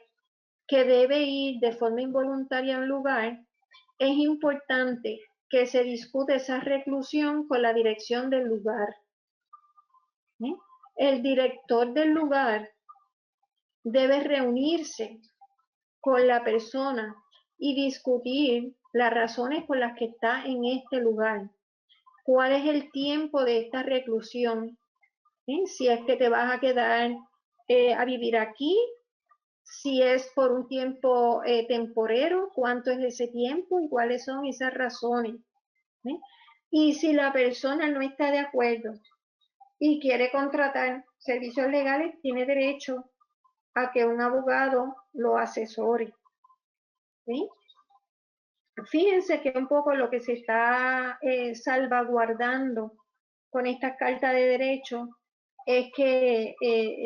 que debe ir de forma involuntaria a un lugar, es importante que se discute esa reclusión con la dirección del lugar. ¿Sí? El director del lugar debe reunirse con la persona y discutir las razones por las que está en este lugar. ¿Cuál es el tiempo de esta reclusión? ¿Sí? Si es que te vas a quedar a vivir aquí, si es por un tiempo temporero, cuánto es ese tiempo y cuáles son esas razones. ¿Sí? Y si la persona no está de acuerdo y quiere contratar servicios legales, tiene derecho a que un abogado lo asesore. ¿Sí? Fíjense que un poco lo que se está salvaguardando con esta carta de derecho es que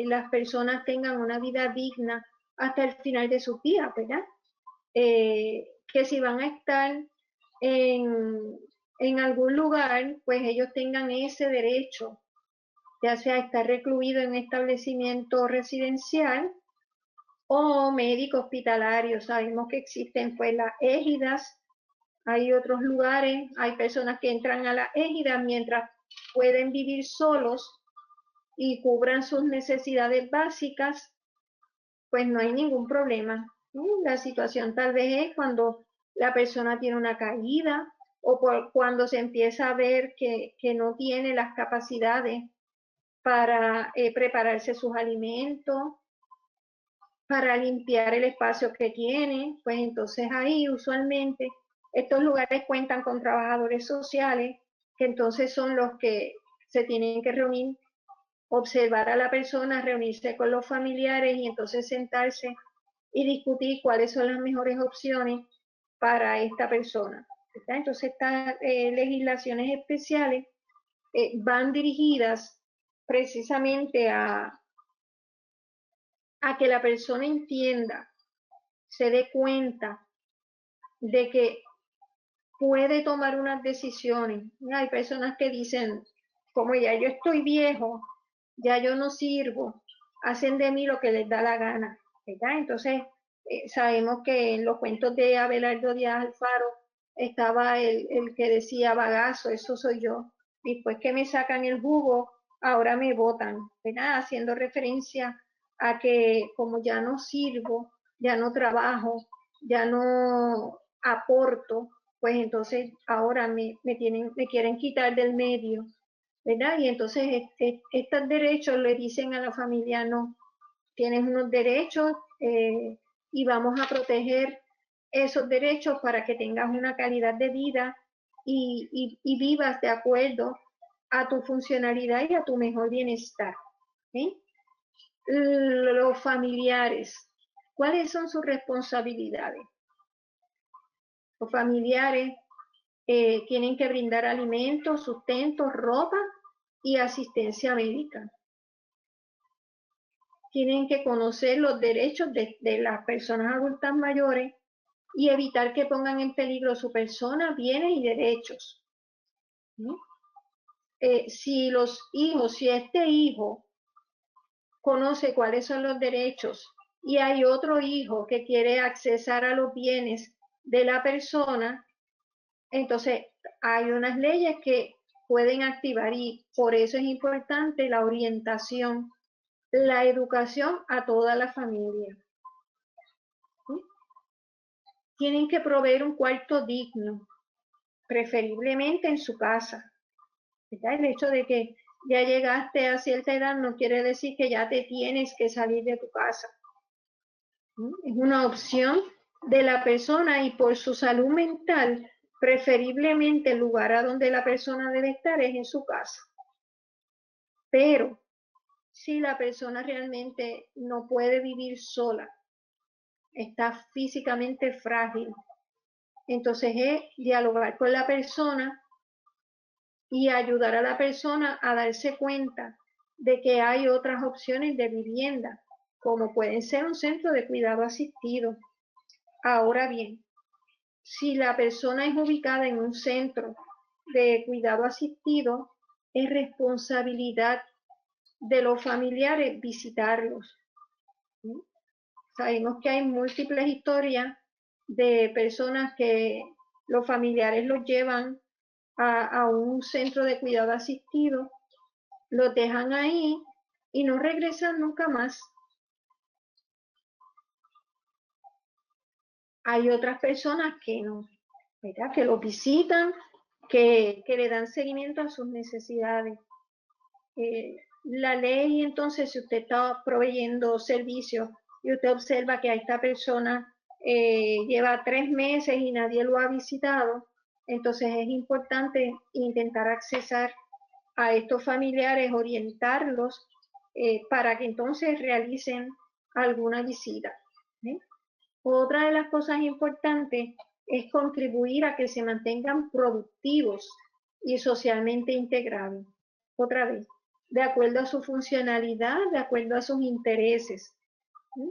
las personas tengan una vida digna hasta el final de sus días, ¿verdad? Que si van a estar en algún lugar, pues ellos tengan ese derecho, ya sea estar recluido en un establecimiento residencial o médico hospitalario. Sabemos que existen pues las égidas, hay otros lugares, hay personas que entran a las égidas mientras pueden vivir solos y cubran sus necesidades básicas, pues no hay ningún problema. La situación tal vez es cuando la persona tiene una caída o cuando se empieza a ver que no tiene las capacidades para prepararse sus alimentos, para limpiar el espacio que tiene, pues entonces ahí usualmente estos lugares cuentan con trabajadores sociales que entonces son los que se tienen que reunir, observar a la persona, reunirse con los familiares y entonces sentarse y discutir cuáles son las mejores opciones para esta persona. ¿Está? Entonces estas legislaciones especiales van dirigidas precisamente a que la persona entienda, se dé cuenta de que puede tomar unas decisiones. Hay personas que dicen, como ya yo estoy viejo, ya yo no sirvo, hacen de mí lo que les da la gana, ¿verdad? Entonces, sabemos que en los cuentos de Abelardo Díaz Alfaro estaba el que decía bagazo, eso soy yo. Después que me sacan el jugo, ahora me botan, ¿verdad? Haciendo referencia a que como ya no sirvo, ya no trabajo, ya no aporto, pues entonces ahora me quieren quitar del medio, ¿verdad? Y entonces estos derechos le dicen a la familia, no, tienes unos derechos y vamos a proteger esos derechos para que tengas una calidad de vida y vivas de acuerdo a tu funcionalidad y a tu mejor bienestar. ¿Sí? Los familiares, ¿cuáles son sus responsabilidades? Los familiares tienen que brindar alimentos, sustento, ropa y asistencia médica. Tienen que conocer los derechos de las personas adultas mayores y evitar que pongan en peligro su persona, bienes y derechos. ¿Sí? Si este hijo conoce cuáles son los derechos y hay otro hijo que quiere accesar a los bienes de la persona, entonces hay unas leyes que pueden activar y por eso es importante la orientación, la educación a toda la familia. ¿Sí? Tienen que proveer un cuarto digno, preferiblemente en su casa. ¿Verdad? El hecho de que ya llegaste a cierta edad no quiere decir que ya te tienes que salir de tu casa. ¿Sí? Es una opción de la persona y por su salud mental, preferiblemente el lugar a donde la persona debe estar es en su casa. Pero si la persona realmente no puede vivir sola, está físicamente frágil, entonces es dialogar con la persona y ayudar a la persona a darse cuenta de que hay otras opciones de vivienda, como pueden ser un centro de cuidado asistido. Ahora bien, si la persona es ubicada en un centro de cuidado asistido, es responsabilidad de los familiares visitarlos. ¿Sí? Sabemos que hay múltiples historias de personas que los familiares los llevan a un centro de cuidado asistido, los dejan ahí y no regresan nunca más. Hay otras personas que no, ¿verdad? Que los visitan, que le dan seguimiento a sus necesidades. La ley, entonces, si usted está proveyendo servicios y usted observa que a esta persona lleva 3 meses y nadie lo ha visitado, entonces es importante intentar accesar a estos familiares, orientarlos para que entonces realicen alguna visita. ¿Sí? Otra de las cosas importantes es contribuir a que se mantengan productivos y socialmente integrados. Otra vez, de acuerdo a su funcionalidad, de acuerdo a sus intereses. ¿Sí?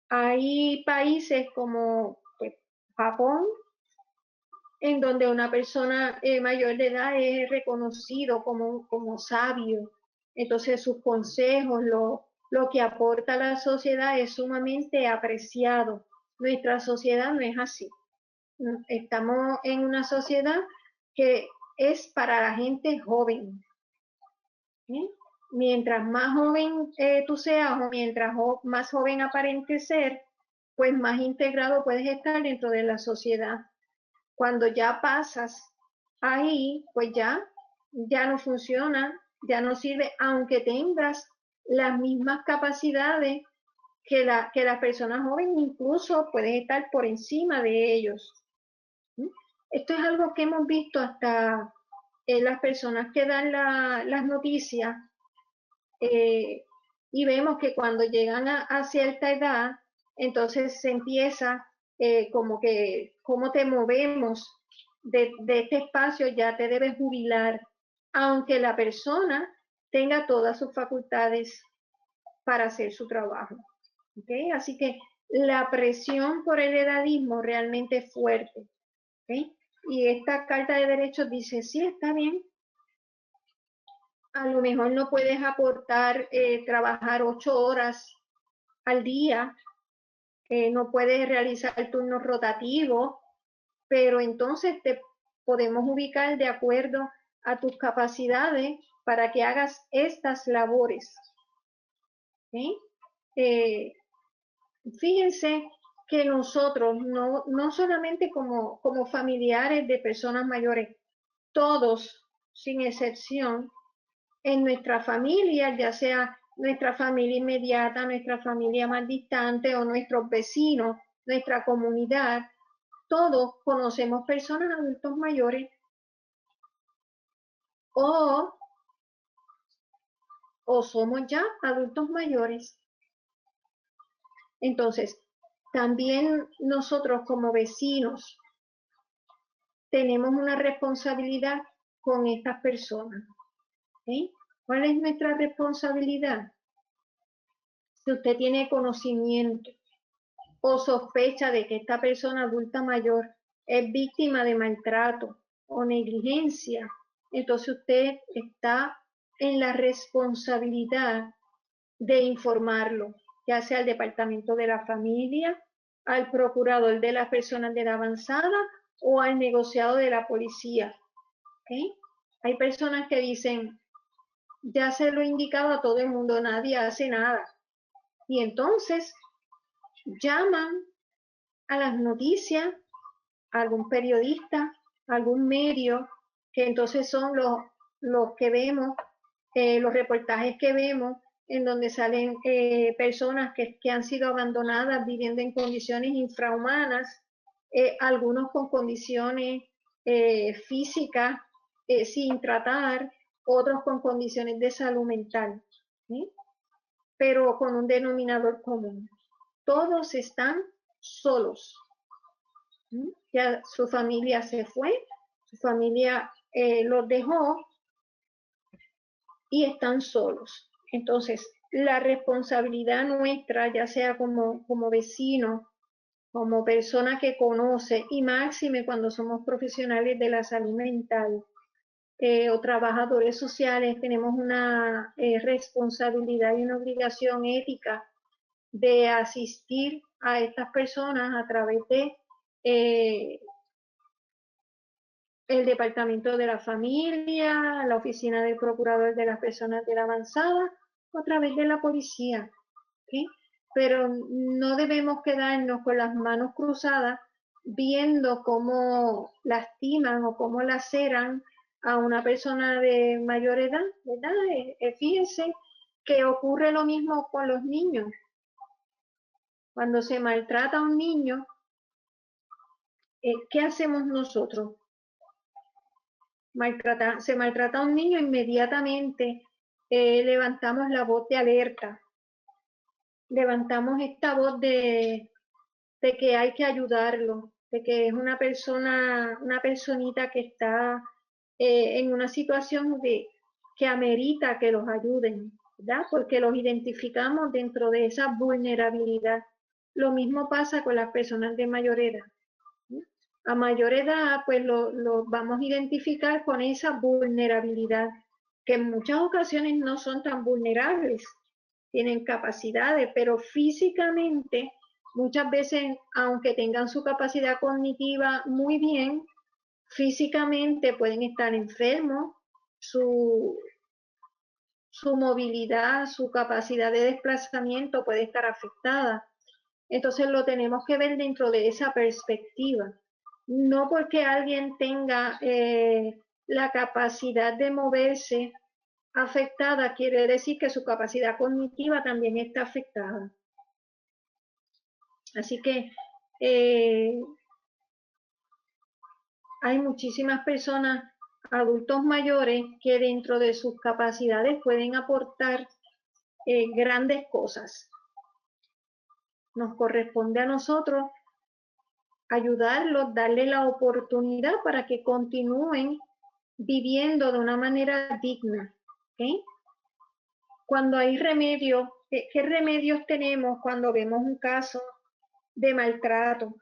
Hay países como pues, Japón, en donde una persona mayor de edad es reconocido como sabio. Entonces sus consejos, lo que aporta a la sociedad es sumamente apreciado. Nuestra sociedad no es así. Estamos en una sociedad que es para la gente joven. ¿Sí? Mientras más joven tú seas o mientras más joven aparentes ser, pues más integrado puedes estar dentro de la sociedad. Cuando ya pasas ahí, pues ya no funciona, ya no sirve, aunque tengas las mismas capacidades que las personas jóvenes, incluso puedes estar por encima de ellos. ¿Sí? Esto es algo que hemos visto hasta las personas que dan las noticias, y vemos que cuando llegan a cierta edad, entonces se empieza como que cómo te movemos de este espacio, ya te debes jubilar, aunque la persona tenga todas sus facultades para hacer su trabajo. ¿Okay? Así que la presión por el edadismo realmente es fuerte. ¿Okay? Y esta Carta de Derechos dice, sí, está bien, a lo mejor no puedes aportar, trabajar 8 horas al día, no puedes realizar turnos rotativos, pero entonces te podemos ubicar de acuerdo a tus capacidades para que hagas estas labores. ¿Sí? Fíjense que nosotros, no solamente como familiares de personas mayores, todos, sin excepción, en nuestra familia, ya sea nuestra familia inmediata, nuestra familia más distante o nuestros vecinos, nuestra comunidad, todos conocemos personas adultos mayores o, o somos ya adultos mayores. Entonces, también nosotros como vecinos tenemos una responsabilidad con estas personas. ¿Sí? ¿Cuál es nuestra responsabilidad? Si usted tiene conocimiento o sospecha de que esta persona adulta mayor es víctima de maltrato o negligencia, entonces usted está en la responsabilidad de informarlo, ya sea al departamento de la familia, al procurador de las personas de la avanzada o al negociado de la policía. ¿Okay? Hay personas que dicen, ya se lo he indicado a todo el mundo, nadie hace nada. Y entonces llaman a las noticias, a algún periodista, a algún medio, que entonces son los que vemos, los reportajes que vemos, en donde salen personas que han sido abandonadas viviendo en condiciones infrahumanas, algunos con condiciones físicas sin tratar, otros con condiciones de salud mental, ¿sí? Pero con un denominador común. Todos están solos. ¿Sí? Ya su familia se fue, su familia los dejó y están solos. Entonces, la responsabilidad nuestra, ya sea como vecino, como persona que conoce, y máxime cuando somos profesionales de la salud mental o trabajadores sociales, tenemos una responsabilidad y una obligación ética de asistir a estas personas a través de el departamento de la familia, la oficina del procurador de las personas de la avanzada, o a través de la policía. ¿Okay? Pero no debemos quedarnos con las manos cruzadas viendo cómo lastiman o cómo laceran a una persona de mayor edad, ¿verdad? Fíjense que ocurre lo mismo con los niños. Cuando se maltrata a un niño, ¿qué hacemos nosotros? Se maltrata a un niño, inmediatamente levantamos la voz de alerta, levantamos esta voz de que hay que ayudarlo, de que es una personita que está en una situación que amerita que los ayuden, ¿verdad? Porque los identificamos dentro de esa vulnerabilidad. Lo mismo pasa con las personas de mayor edad. A mayor edad, pues lo vamos a identificar con esa vulnerabilidad, que en muchas ocasiones no son tan vulnerables, tienen capacidades, pero físicamente, muchas veces, aunque tengan su capacidad cognitiva muy bien, físicamente pueden estar enfermos, su movilidad, su capacidad de desplazamiento puede estar afectada. Entonces lo tenemos que ver dentro de esa perspectiva. No porque alguien tenga la capacidad de moverse afectada, quiere decir que su capacidad cognitiva también está afectada. Así que hay muchísimas personas adultos mayores que dentro de sus capacidades pueden aportar grandes cosas. Nos corresponde a nosotros ayudarlos, darle la oportunidad para que continúen viviendo de una manera digna. ¿Okay? Cuando hay remedios, ¿qué remedios tenemos cuando vemos un caso de maltrato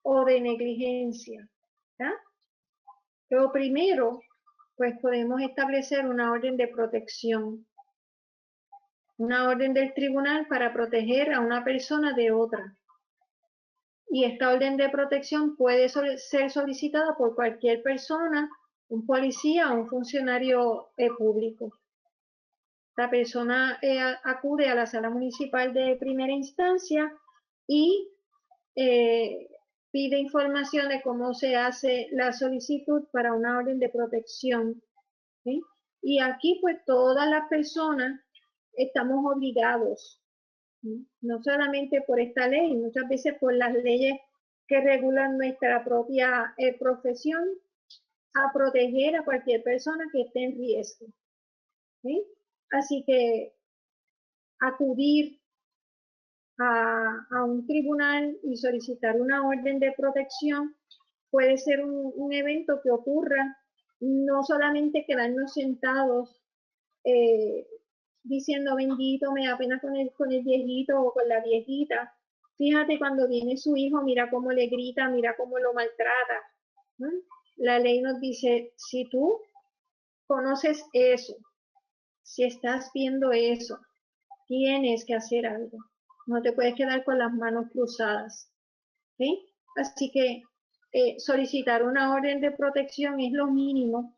o de negligencia? ¿Ya? Lo primero, pues podemos establecer una orden de protección, una orden del tribunal para proteger a una persona de otra. Y esta orden de protección puede ser solicitada por cualquier persona, un policía o un funcionario público. La persona acude a la sala municipal de primera instancia y pide información de cómo se hace la solicitud para una orden de protección. ¿Sí? Y aquí pues todas las personas estamos obligados, ¿sí? No solamente por esta ley, muchas veces por las leyes que regulan nuestra propia profesión, a proteger a cualquier persona que esté en riesgo. ¿Sí? Así que acudir a un tribunal y solicitar una orden de protección puede ser un evento que ocurra, no solamente quedarnos sentados diciendo bendito, me da pena con el viejito o con la viejita. Fíjate cuando viene su hijo, mira cómo le grita, mira cómo lo maltrata. ¿No? La ley nos dice, si tú conoces eso, si estás viendo eso, tienes que hacer algo. No te puedes quedar con las manos cruzadas. ¿Sí? Así que solicitar una orden de protección es lo mínimo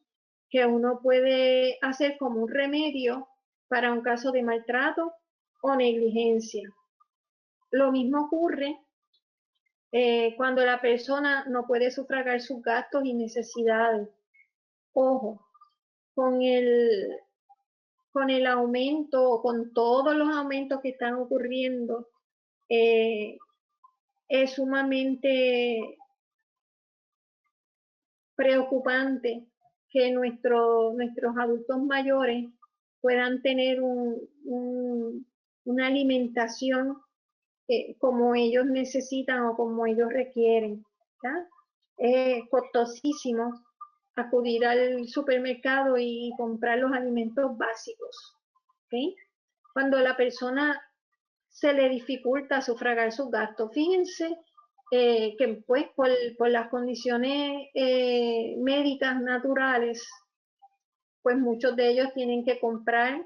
que uno puede hacer como un remedio para un caso de maltrato o negligencia. Lo mismo ocurre cuando la persona no puede sufragar sus gastos y necesidades. Ojo, con el aumento, con todos los aumentos que están ocurriendo, es sumamente preocupante que nuestros adultos mayores puedan tener una alimentación como ellos necesitan o como ellos requieren. ¿Ya? Es costosísimo acudir al supermercado y comprar los alimentos básicos. ¿Okay? Cuando a la persona se le dificulta sufragar sus gastos, fíjense que pues por las condiciones médicas naturales, pues muchos de ellos tienen que comprar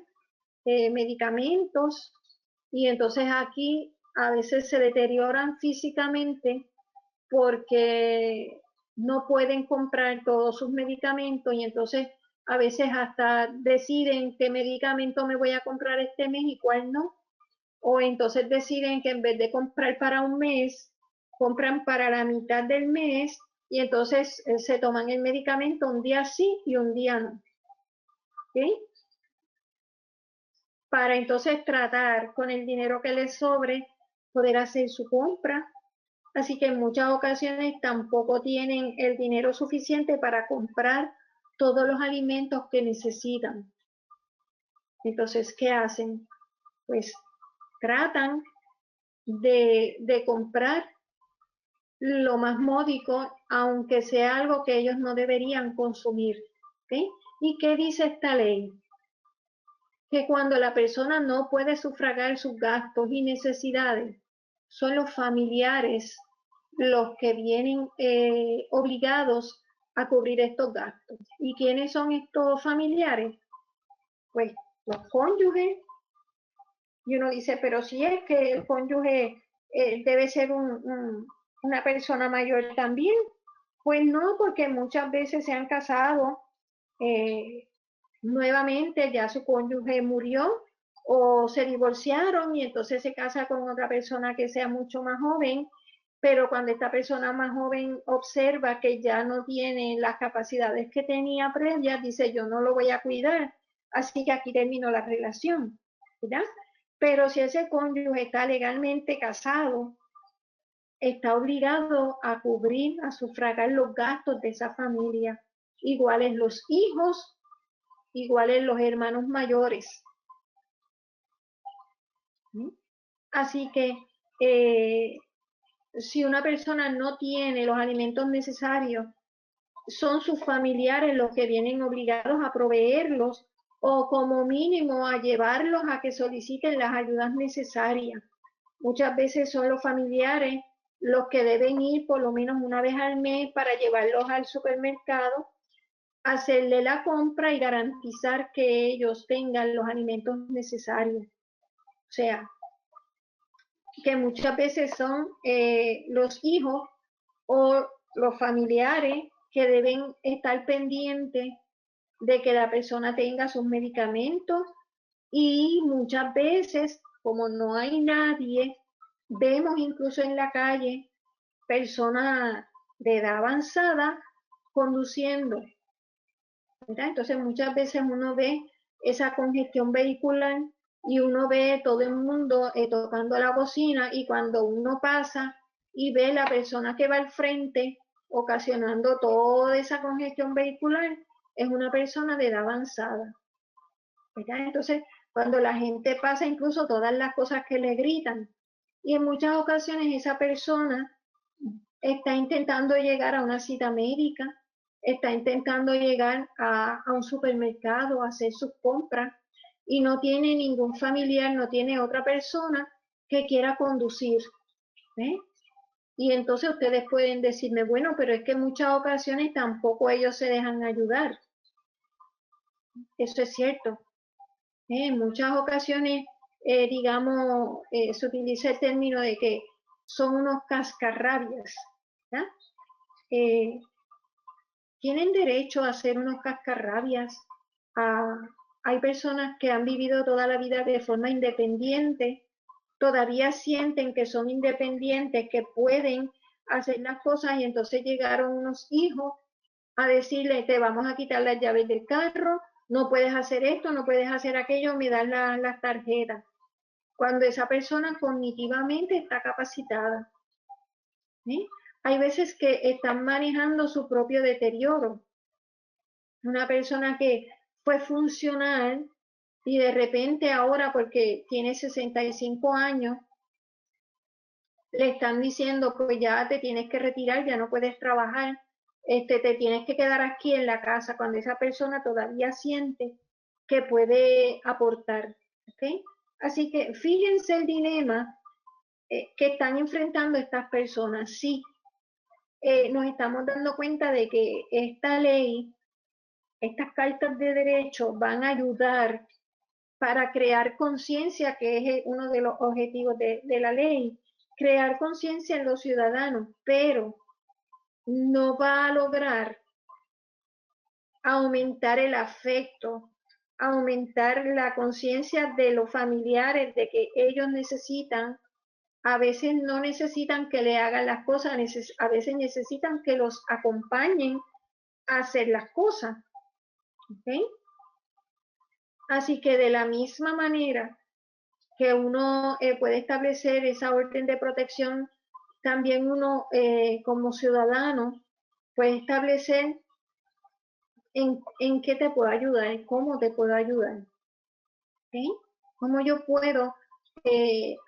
medicamentos y entonces aquí a veces se deterioran físicamente porque no pueden comprar todos sus medicamentos y entonces a veces hasta deciden qué medicamento me voy a comprar este mes y cuál no. O entonces deciden que en vez de comprar para un mes, compran para la mitad del mes y entonces se toman el medicamento un día sí y un día no. ¿Okay? Para entonces tratar con el dinero que les sobre, poder hacer su compra. Así que en muchas ocasiones tampoco tienen el dinero suficiente para comprar todos los alimentos que necesitan. Entonces, ¿qué hacen? Pues tratan de comprar lo más módico, aunque sea algo que ellos no deberían consumir. ¿Okay? ¿Y qué dice esta ley? Que cuando la persona no puede sufragar sus gastos y necesidades, son los familiares los que vienen obligados a cubrir estos gastos. ¿Y quiénes son estos familiares? Pues los cónyuges. Y uno dice, pero si es que el cónyuge debe ser una persona mayor también. Pues no, porque muchas veces se han casado nuevamente, ya su cónyuge murió o se divorciaron y entonces se casa con otra persona que sea mucho más joven, pero cuando esta persona más joven observa que ya no tiene las capacidades que tenía previas, dice yo no lo voy a cuidar, así que aquí terminó la relación, ¿verdad? Pero si ese cónyuge está legalmente casado, está obligado a cubrir, a sufragar los gastos de esa familia. iguales los hijos, iguales los hermanos mayores. Así que si una persona no tiene los alimentos necesarios, son sus familiares los que vienen obligados a proveerlos o como mínimo a llevarlos a que soliciten las ayudas necesarias. Muchas veces son los familiares los que deben ir por lo menos una vez al mes para llevarlos al supermercado, hacerle la compra y garantizar que ellos tengan los alimentos necesarios. O sea, que muchas veces son los hijos o los familiares que deben estar pendientes de que la persona tenga sus medicamentos y muchas veces, como no hay nadie, vemos incluso en la calle personas de edad avanzada conduciendo, ¿verdad? Entonces muchas veces uno ve esa congestión vehicular y uno ve todo el mundo tocando la bocina y cuando uno pasa y ve la persona que va al frente ocasionando toda esa congestión vehicular, es una persona de edad avanzada, ¿verdad? Entonces, cuando la gente pasa incluso todas las cosas que le gritan y en muchas ocasiones esa persona está intentando llegar a una cita médica, está intentando llegar a un supermercado, a hacer sus compras y no tiene ningún familiar, no tiene otra persona que quiera conducir. ¿Eh? Y entonces ustedes pueden decirme, bueno, pero es que en muchas ocasiones tampoco ellos se dejan ayudar. Eso es cierto. En muchas ocasiones, digamos, se utiliza el término de que son unos cascarrabias. ¿Ya? Tienen derecho a ser unos cascarrabias. Hay personas que han vivido toda la vida de forma independiente, todavía sienten que son independientes, que pueden hacer las cosas y entonces llegaron unos hijos a decirle, te vamos a quitar las llaves del carro, no puedes hacer esto, no puedes hacer aquello, me das las tarjetas. Cuando esa persona cognitivamente está capacitada. ¿Sí? Hay veces que están manejando su propio deterioro. Una persona que fue funcional y de repente ahora, porque tiene 65 años, le están diciendo, pues ya te tienes que retirar, ya no puedes trabajar, te tienes que quedar aquí en la casa, cuando esa persona todavía siente que puede aportar. ¿Okay? Así que fíjense el dilema que están enfrentando estas personas. Sí, nos estamos dando cuenta de que esta ley, estas cartas de derecho van a ayudar para crear conciencia, que es uno de los objetivos de la ley, crear conciencia en los ciudadanos, pero no va a lograr aumentar el afecto, aumentar la conciencia de los familiares de que ellos necesitan, a veces no necesitan que le hagan las cosas, a veces necesitan que los acompañen a hacer las cosas. ¿Okay? Así que de la misma manera que uno puede establecer esa orden de protección, también uno como ciudadano puede establecer en qué te puedo ayudar, cómo te puedo ayudar. ¿Okay? Cómo yo puedo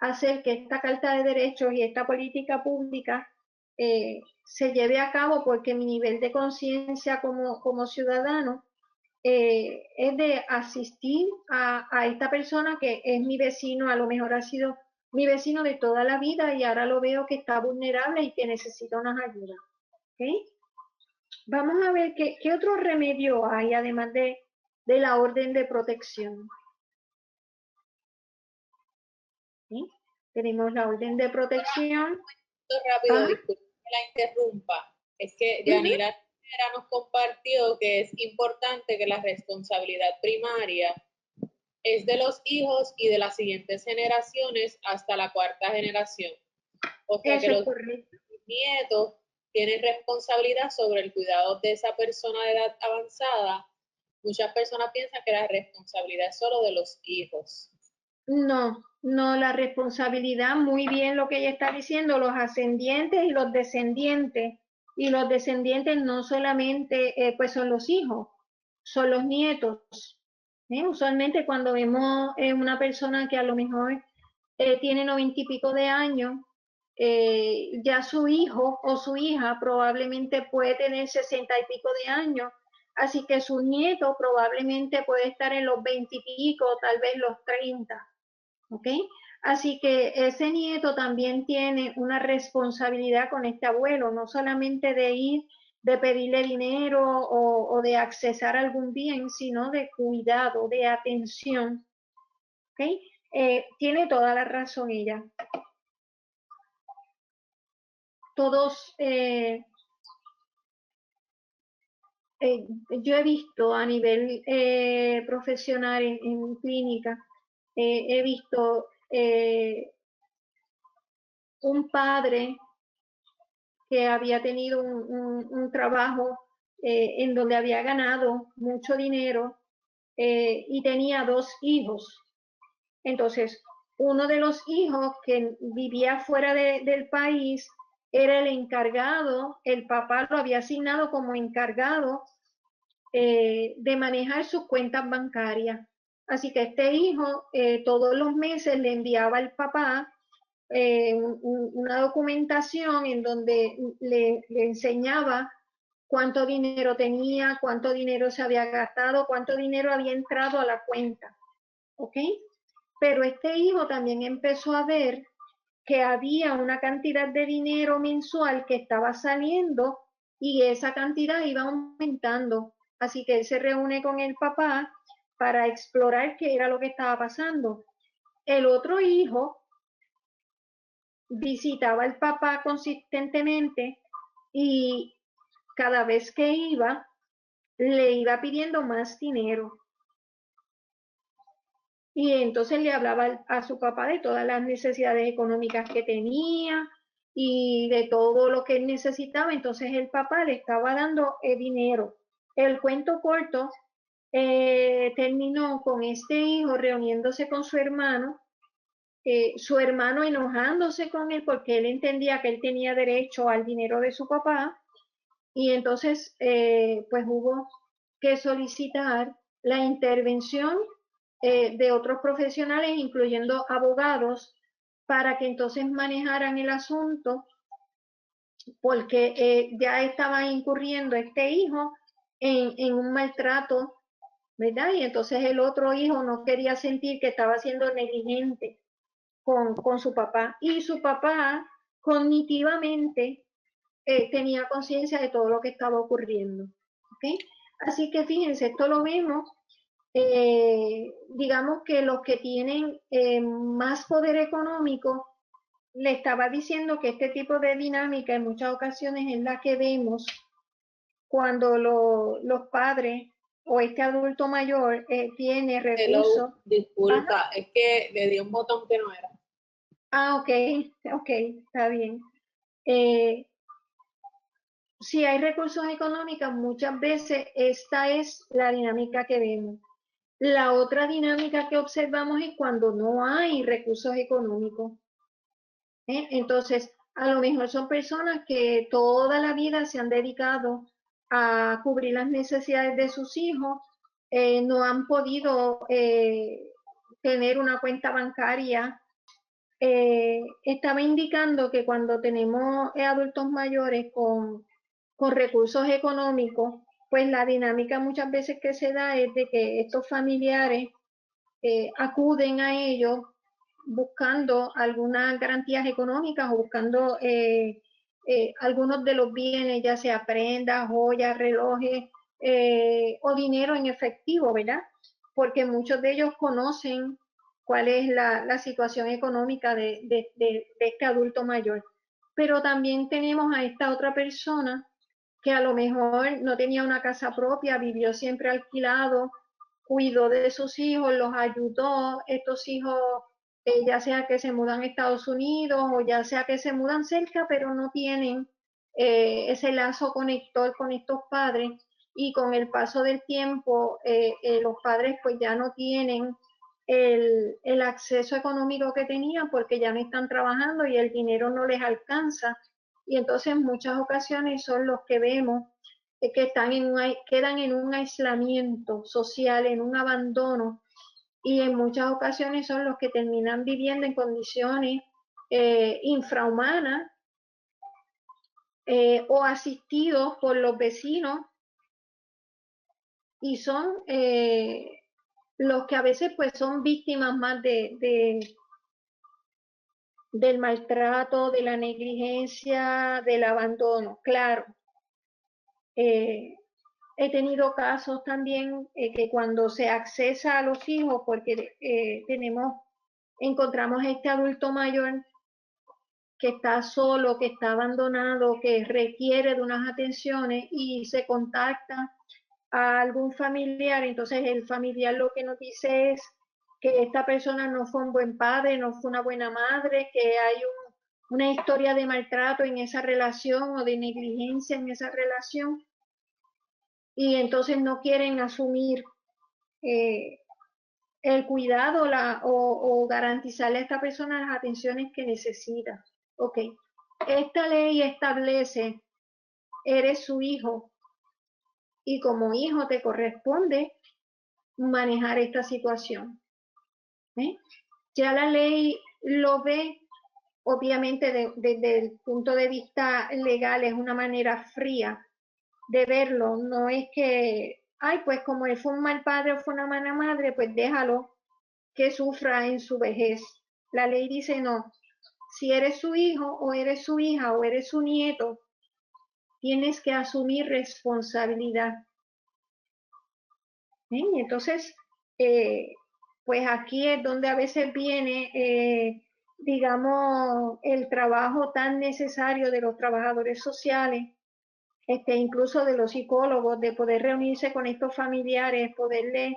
hacer que esta Carta de Derechos y esta política pública se lleve a cabo, porque mi nivel de conciencia como ciudadano es de asistir a esta persona que es mi vecino, a lo mejor ha sido mi vecino de toda la vida y ahora lo veo que está vulnerable y que necesita unas ayudas. ¿Okay? Vamos a ver qué otro remedio hay además de la orden de protección. ¿Sí? Tenemos la orden de protección. Rápido, disculpe que la interrumpa. Es que Yanira nos compartió que es importante que la responsabilidad primaria es de los hijos y de las siguientes generaciones hasta la cuarta generación. O sea que los nietos tienen responsabilidad sobre el cuidado de esa persona de edad avanzada. Muchas personas piensan que la responsabilidad es solo de los hijos. No, la responsabilidad, muy bien lo que ella está diciendo, los ascendientes y los descendientes Y los descendientes no solamente pues son los hijos, son los nietos. Usualmente cuando vemos una persona que a lo mejor tiene 90 y pico de años, ya su hijo o su hija probablemente puede tener 60 y pico de años, así que su nieto probablemente puede estar en los 20 y pico, tal vez los 30, ¿ok? Así que ese nieto también tiene una responsabilidad con este abuelo, no solamente de ir, de pedirle dinero o de accesar algún bien, sino de cuidado, de atención, ¿ok? Tiene toda la razón ella. Todos, yo he visto a nivel profesional en clínica, he visto un padre que había tenido un trabajo en donde había ganado mucho dinero y tenía 2 hijos. Entonces, uno de los hijos que vivía fuera del país era el encargado, el papá lo había asignado como encargado de manejar sus cuentas bancarias. Así que este hijo todos los meses le enviaba al papá una documentación en donde le enseñaba cuánto dinero tenía, cuánto dinero se había gastado, cuánto dinero había entrado a la cuenta. ¿Ok? Pero este hijo también empezó a ver que había una cantidad de dinero mensual que estaba saliendo y esa cantidad iba aumentando. Así que él se reúne con el papá para explorar qué era lo que estaba pasando. El otro hijo visitaba al papá consistentemente y cada vez que iba, le iba pidiendo más dinero. Y entonces le hablaba a su papá de todas las necesidades económicas que tenía y de todo lo que él necesitaba. Entonces el papá le estaba dando dinero. El cuento corto terminó con este hijo reuniéndose con su hermano enojándose con él porque él entendía que él tenía derecho al dinero de su papá y entonces pues hubo que solicitar la intervención de otros profesionales, incluyendo abogados, para que entonces manejaran el asunto porque ya estaba incurriendo este hijo en un maltrato, ¿verdad? Y entonces el otro hijo no quería sentir que estaba siendo negligente con su papá y su papá cognitivamente tenía conciencia de todo lo que estaba ocurriendo. ¿Okay? Así que fíjense, esto lo vemos, digamos que los que tienen más poder económico, le estaba diciendo que este tipo de dinámica en muchas ocasiones es la que vemos cuando los padres o este adulto mayor tiene recursos. Hello, disculpa, es que le di un botón que no era. Ok, está bien. Si hay recursos económicos, muchas veces esta es la dinámica que vemos. La otra dinámica que observamos es cuando no hay recursos económicos. Entonces, a lo mejor son personas que toda la vida se han dedicado a cubrir las necesidades de sus hijos, no han podido tener una cuenta bancaria. Estaba indicando que cuando tenemos adultos mayores con recursos económicos, pues la dinámica muchas veces que se da es de que estos familiares acuden a ellos buscando algunas garantías económicas o buscando algunos de los bienes, ya sea prendas, joyas, relojes o dinero en efectivo, ¿verdad? Porque muchos de ellos conocen cuál es la situación económica de este adulto mayor. Pero también tenemos a esta otra persona que a lo mejor no tenía una casa propia, vivió siempre alquilado, cuidó de sus hijos, los ayudó, estos hijos ya sea que se mudan a Estados Unidos o ya sea que se mudan cerca, pero no tienen ese lazo conector con estos padres y con el paso del tiempo los padres pues ya no tienen el acceso económico que tenían porque ya no están trabajando y el dinero no les alcanza y entonces en muchas ocasiones son los que vemos que quedan en un aislamiento social, en un abandono, y en muchas ocasiones son los que terminan viviendo en condiciones infrahumanas o asistidos por los vecinos, y son los que a veces pues son víctimas más del maltrato, de la negligencia, del abandono. Claro, he tenido casos también que cuando se accesa a los hijos, porque encontramos este adulto mayor que está solo, que está abandonado, que requiere de unas atenciones y se contacta a algún familiar, entonces el familiar lo que nos dice es que esta persona no fue un buen padre, no fue una buena madre, que hay una historia de maltrato en esa relación o de negligencia en esa relación, y entonces no quieren asumir el cuidado o garantizarle a esta persona las atenciones que necesita. Ok, esta ley establece, eres su hijo y como hijo te corresponde manejar esta situación. Ya la ley lo ve, obviamente desde el punto de vista legal es una manera fría de verlo, no es que, ay, pues como él fue un mal padre o fue una mala madre, pues déjalo que sufra en su vejez. La ley dice no, si eres su hijo o eres su hija o eres su nieto, tienes que asumir responsabilidad. Y entonces, pues aquí es donde a veces viene, digamos, el trabajo tan necesario de los trabajadores sociales, incluso de los psicólogos, de poder reunirse con estos familiares, poderles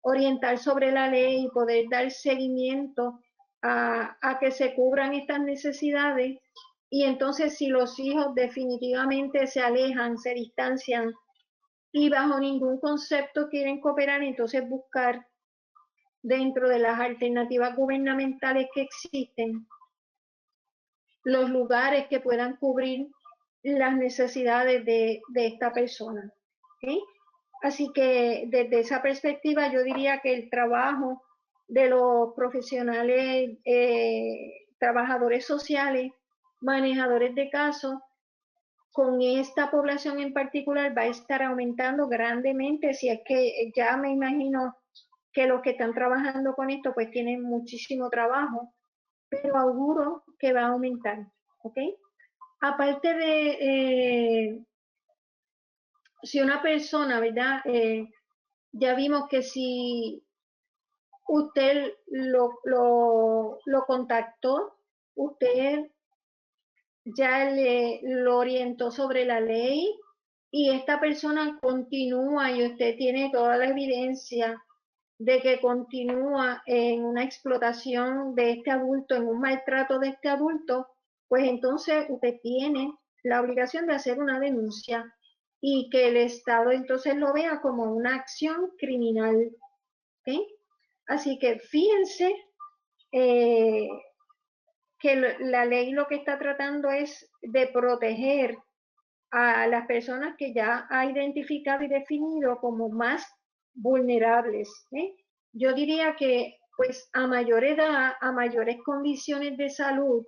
orientar sobre la ley y poder dar seguimiento a que se cubran estas necesidades. Y entonces si los hijos definitivamente se alejan, se distancian y bajo ningún concepto quieren cooperar, entonces buscar dentro de las alternativas gubernamentales que existen los lugares que puedan cubrir las necesidades de esta persona. ¿Okay? Así que desde esa perspectiva yo diría que el trabajo de los profesionales, trabajadores sociales, manejadores de casos, con esta población en particular va a estar aumentando grandemente, si es que ya me imagino que los que están trabajando con esto pues tienen muchísimo trabajo, pero auguro que va a aumentar, ¿ok? Aparte de, si una persona, ¿verdad? Ya vimos que si usted lo contactó, usted ya lo orientó sobre la ley y esta persona continúa y usted tiene toda la evidencia de que continúa en una explotación de este adulto, en un maltrato de este adulto, pues entonces usted tiene la obligación de hacer una denuncia y que el Estado entonces lo vea como una acción criminal. ¿Okay? Así que fíjense que la ley lo que está tratando es de proteger a las personas que ya ha identificado y definido como más vulnerables. Yo diría que pues a mayor edad, a mayores condiciones de salud,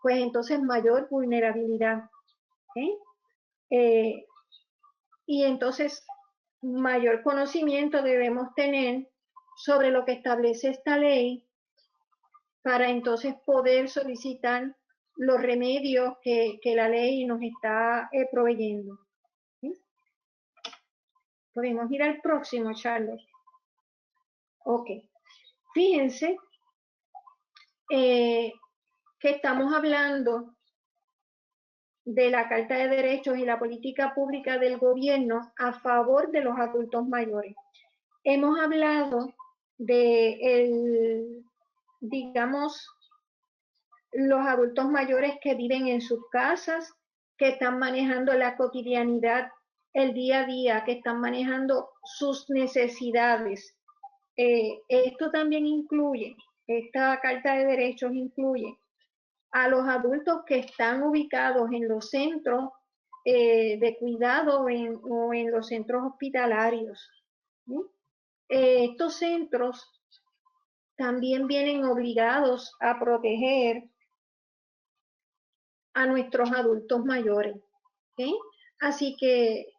pues entonces mayor vulnerabilidad. Y entonces mayor conocimiento debemos tener sobre lo que establece esta ley para entonces poder solicitar los remedios que la ley nos está proveyendo. ¿Sí? Podemos ir al próximo, Charlotte. Ok. Fíjense que estamos hablando de la Carta de Derechos y la política pública del gobierno a favor de los adultos mayores. Hemos hablado de, digamos, los adultos mayores que viven en sus casas, que están manejando la cotidianidad, el día a día, que están manejando sus necesidades. Esto también incluye, esta Carta de Derechos incluye a los adultos que están ubicados en los centros de cuidado o en los centros hospitalarios. ¿Sí? Estos centros también vienen obligados a proteger a nuestros adultos mayores. ¿Sí? Así que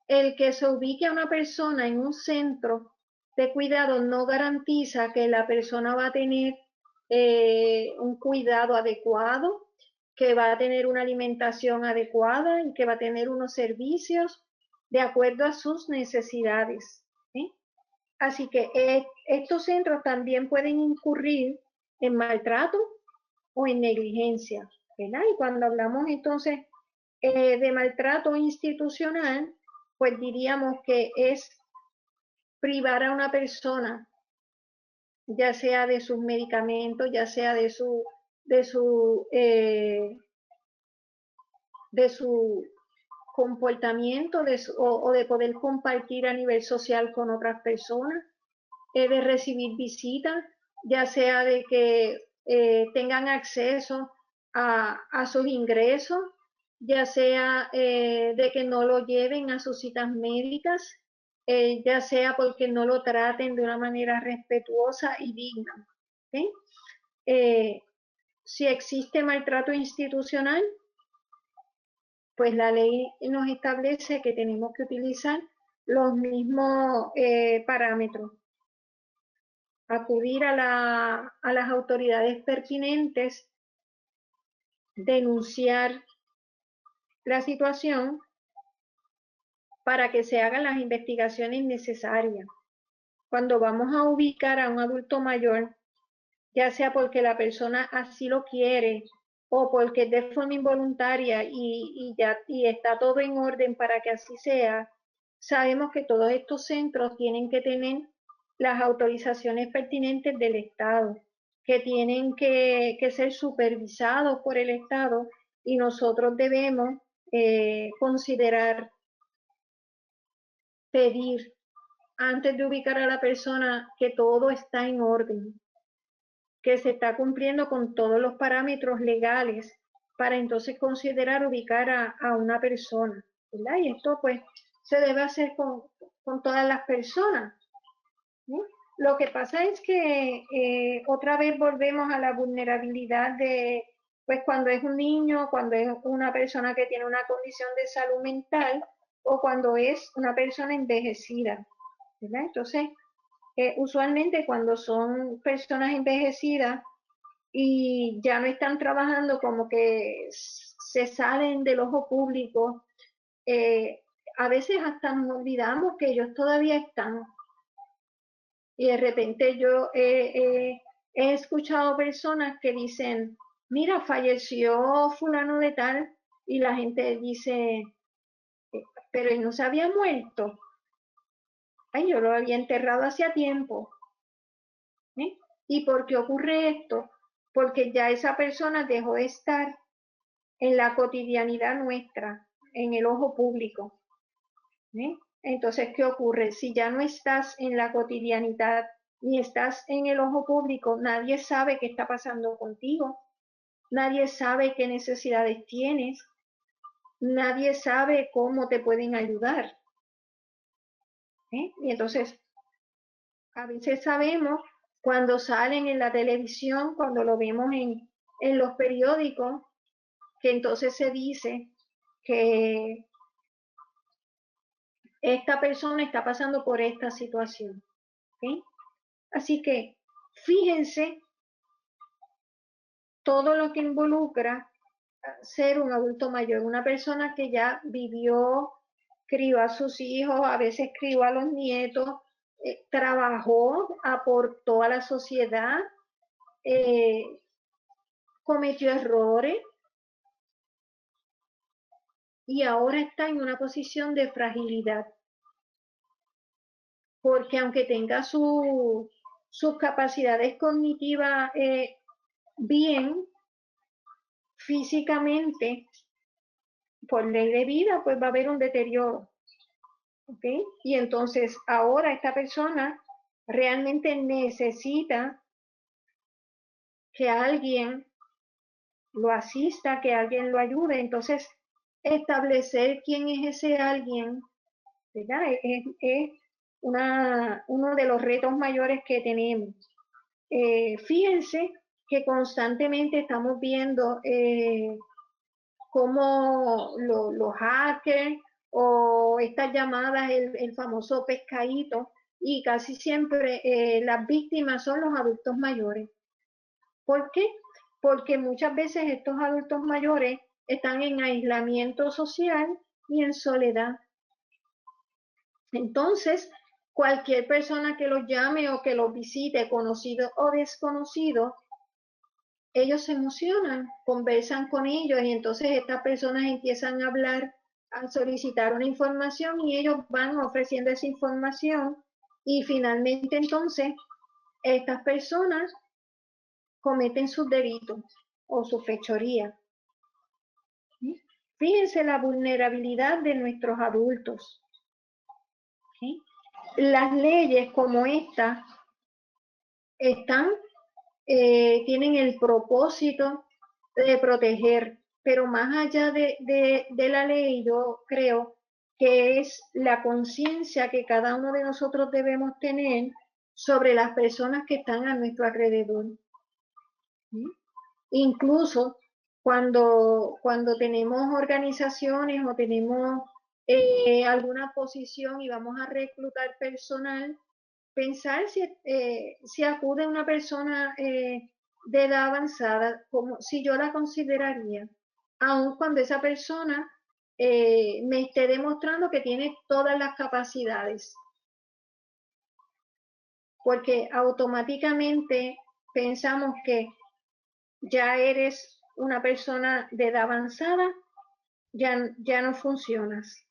el que se ubique a una persona en un centro de cuidado no garantiza que la persona va a tener un cuidado adecuado, que va a tener una alimentación adecuada y que va a tener unos servicios de acuerdo a sus necesidades. ¿Sí? Así que estos centros también pueden incurrir en maltrato o en negligencia, ¿verdad? Y cuando hablamos entonces de maltrato institucional, pues diríamos que es privar a una persona, ya sea de sus medicamentos, ya sea de su comportamiento o de poder compartir a nivel social con otras personas, de recibir visitas, ya sea de que tengan acceso a sus ingresos, ya sea de que no lo lleven a sus citas médicas, ya sea porque no lo traten de una manera respetuosa y digna. ¿Sí? Si existe maltrato institucional, pues la ley nos establece que tenemos que utilizar los mismos parámetros. Acudir a las autoridades pertinentes, denunciar la situación para que se hagan las investigaciones necesarias. Cuando vamos a ubicar a un adulto mayor, ya sea porque la persona así lo quiere o porque es de forma involuntaria y está todo en orden para que así sea, sabemos que todos estos centros tienen que tener las autorizaciones pertinentes del Estado, que tienen que ser supervisados por el Estado y nosotros debemos considerar, pedir antes de ubicar a la persona que todo está en orden, que se está cumpliendo con todos los parámetros legales para entonces considerar ubicar a una persona, ¿verdad? Y esto pues se debe hacer con todas las personas. ¿Sí? Lo que pasa es que otra vez volvemos a la vulnerabilidad de, pues cuando es un niño, cuando es una persona que tiene una condición de salud mental o cuando es una persona envejecida, ¿verdad? Entonces, usualmente cuando son personas envejecidas y ya no están trabajando, como que se salen del ojo público, a veces hasta nos olvidamos que ellos todavía están. Y de repente yo he escuchado personas que dicen, mira, falleció fulano de tal, y la gente dice, pero él no se había muerto. Ay, yo lo había enterrado hacía tiempo. ¿Eh? ¿Y por qué ocurre esto? Porque ya esa persona dejó de estar en la cotidianidad nuestra, en el ojo público. ¿Eh? Entonces, ¿qué ocurre? Si ya no estás en la cotidianidad ni estás en el ojo público, nadie sabe qué está pasando contigo, nadie sabe qué necesidades tienes, nadie sabe cómo te pueden ayudar. Y entonces, a veces sabemos cuando salen en la televisión, cuando lo vemos en los periódicos, que entonces se dice que esta persona está pasando por esta situación. ¿Okay? Así que fíjense todo lo que involucra ser un adulto mayor, una persona que ya vivió, crió a sus hijos, a veces crió a los nietos, trabajó, aportó a la sociedad, cometió errores y ahora está en una posición de fragilidad. Porque aunque tenga sus capacidades cognitivas bien, físicamente, por ley de vida, pues va a haber un deterioro. ¿Okay? Y entonces ahora esta persona realmente necesita que alguien lo asista, que alguien lo ayude. Entonces, establecer quién es ese alguien, ¿verdad? Es uno de los retos mayores que tenemos. Fíjense que constantemente estamos viendo cómo los hackers o estas llamadas, el famoso pescadito, y casi siempre las víctimas son los adultos mayores. ¿Por qué? Porque muchas veces estos adultos mayores están en aislamiento social y en soledad. Entonces, cualquier persona que los llame o que los visite, conocido o desconocido, ellos se emocionan, conversan con ellos y entonces estas personas empiezan a hablar, a solicitar una información y ellos van ofreciendo esa información y finalmente entonces estas personas cometen sus delitos o su fechoría. ¿Sí? Fíjense la vulnerabilidad de nuestros adultos. ¿Sí? Las leyes como esta tienen el propósito de proteger, pero más allá de la ley, yo creo que es la conciencia que cada uno de nosotros debemos tener sobre las personas que están a nuestro alrededor. ¿Sí? Incluso cuando tenemos organizaciones o tenemos alguna posición y vamos a reclutar personal, pensar si acude una persona de edad avanzada, como si yo la consideraría, aun cuando esa persona me esté demostrando que tiene todas las capacidades. Porque automáticamente pensamos que ya eres una persona de edad avanzada, ya no funcionas.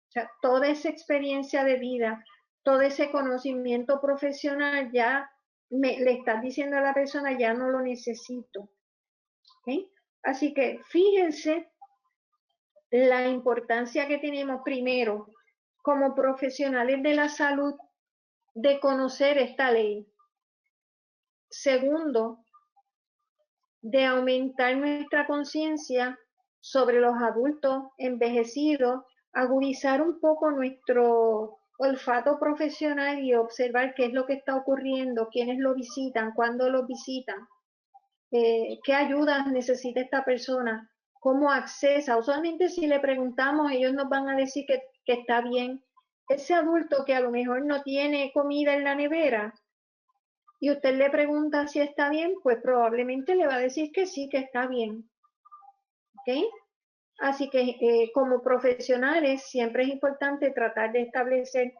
O sea, toda esa experiencia de vida, todo ese conocimiento profesional, ya le estás diciendo a la persona, ya no lo necesito. ¿Okay? Así que fíjense la importancia que tenemos primero como profesionales de la salud de conocer esta ley. Segundo, de aumentar nuestra conciencia sobre los adultos envejecidos, agudizar un poco nuestro olfato profesional y observar qué es lo que está ocurriendo, quiénes lo visitan, cuándo lo visitan, qué ayudas necesita esta persona, cómo accesa. Usualmente si le preguntamos, ellos nos van a decir que está bien. Ese adulto que a lo mejor no tiene comida en la nevera, y usted le pregunta si está bien, pues probablemente le va a decir que sí, que está bien. ¿Ok? Así que como profesionales siempre es importante tratar de establecer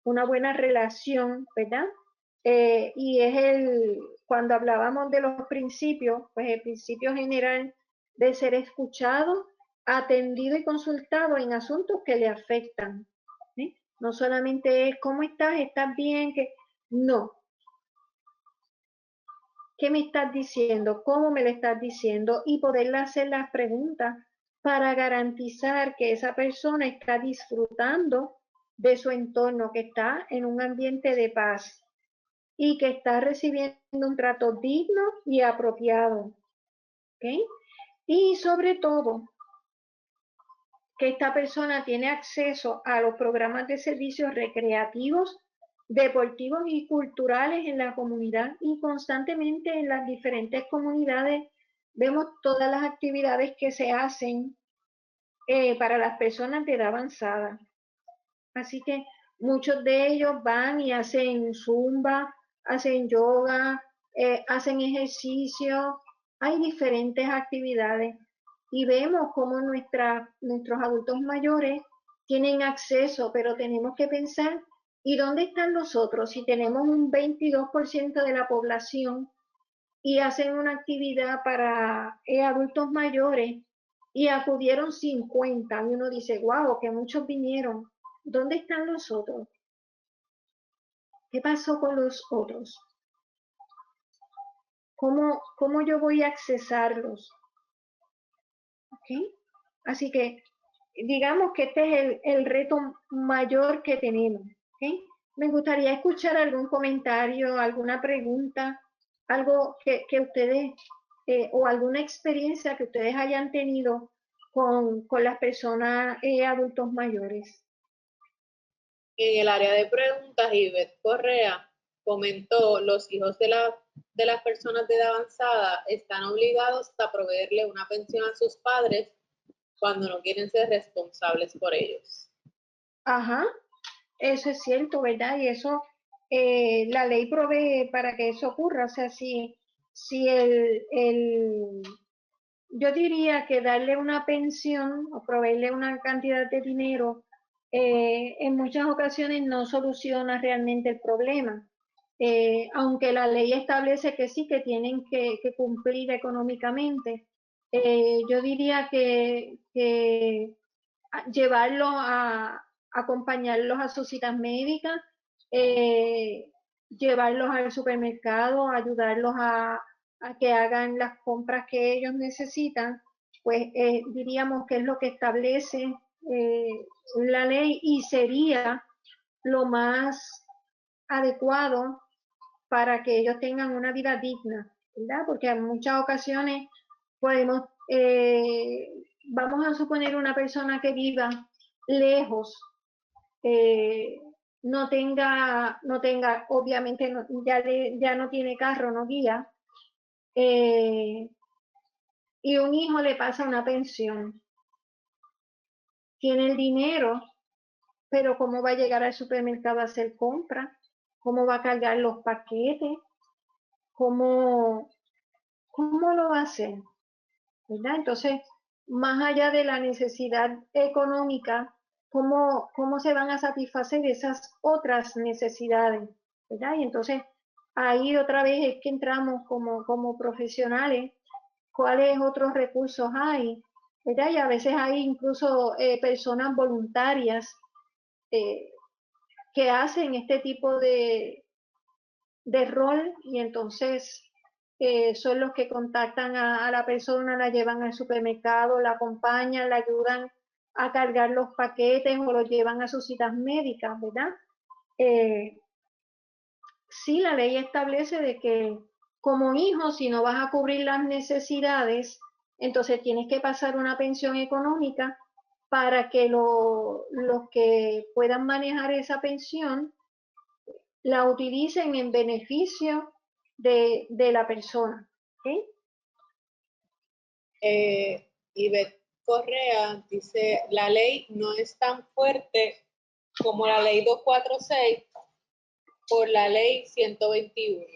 una buena relación, ¿verdad? Y cuando hablábamos de los principios, pues el principio general de ser escuchado, atendido y consultado en asuntos que le afectan. ¿Sí? No solamente es, ¿cómo estás? ¿Estás bien? No. ¿Qué me estás diciendo? ¿Cómo me lo estás diciendo? Y poderle hacer las preguntas para garantizar que esa persona está disfrutando de su entorno, que está en un ambiente de paz y que está recibiendo un trato digno y apropiado. ¿Okay? Y sobre todo, que esta persona tiene acceso a los programas de servicios recreativos, deportivos y culturales en la comunidad, y constantemente en las diferentes comunidades vemos todas las actividades que se hacen para las personas de edad avanzada. Así que muchos de ellos van y hacen zumba, hacen yoga, hacen ejercicio, hay diferentes actividades y vemos cómo nuestros adultos mayores tienen acceso, pero tenemos que pensar, ¿y dónde están los otros? Si tenemos un 22% de la población y hacen una actividad para adultos mayores y acudieron 50, y uno dice, wow, que muchos vinieron. ¿Dónde están los otros? ¿Qué pasó con los otros? ¿Cómo yo voy a accesarlos? ¿Okay? Así que digamos que este es el reto mayor que tenemos. ¿Okay? Me gustaría escuchar algún comentario, alguna pregunta, algo que ustedes o alguna experiencia que ustedes hayan tenido con las personas adultos mayores. En el área de preguntas, Ivette Correa comentó, los hijos de las personas de edad avanzada están obligados a proveerle una pensión a sus padres cuando no quieren ser responsables por ellos. Ajá, eso es cierto, ¿verdad? Y eso, la ley provee para que eso ocurra. O sea, si yo diría que darle una pensión o proveerle una cantidad de dinero, en muchas ocasiones no soluciona realmente el problema. Aunque la ley establece que sí, que tienen que cumplir económicamente, yo diría que llevarlos acompañarlos a sus citas médicas, eh, llevarlos al supermercado, ayudarlos a que hagan las compras que ellos necesitan, pues diríamos que es lo que establece la ley y sería lo más adecuado para que ellos tengan una vida digna, ¿verdad? Porque en muchas ocasiones podemos, vamos a suponer una persona que viva lejos, eh, no tenga, obviamente ya no tiene carro, no guía, eh, y un hijo le pasa una pensión. Tiene el dinero, pero ¿cómo va a llegar al supermercado a hacer compras? ¿Cómo va a cargar los paquetes? ¿Cómo lo va a hacer? ¿Verdad? Entonces, más allá de la necesidad económica, ¿cómo se van a satisfacer esas otras necesidades? ¿Verdad? Y entonces, ahí otra vez es que entramos como profesionales, cuáles otros recursos hay, ¿verdad? Y a veces hay incluso personas voluntarias eh, que hacen este tipo de rol y entonces son los que contactan a la persona, la llevan al supermercado, la acompañan, la ayudan a cargar los paquetes o los llevan a sus citas médicas, ¿verdad? Eh, sí, la ley establece de que como hijo, si no vas a cubrir las necesidades, entonces tienes que pasar una pensión económica para que los que puedan manejar esa pensión la utilicen en beneficio de la persona. ¿Okay? Ivette Correa dice, la ley no es tan fuerte como la ley 246 por la ley 121,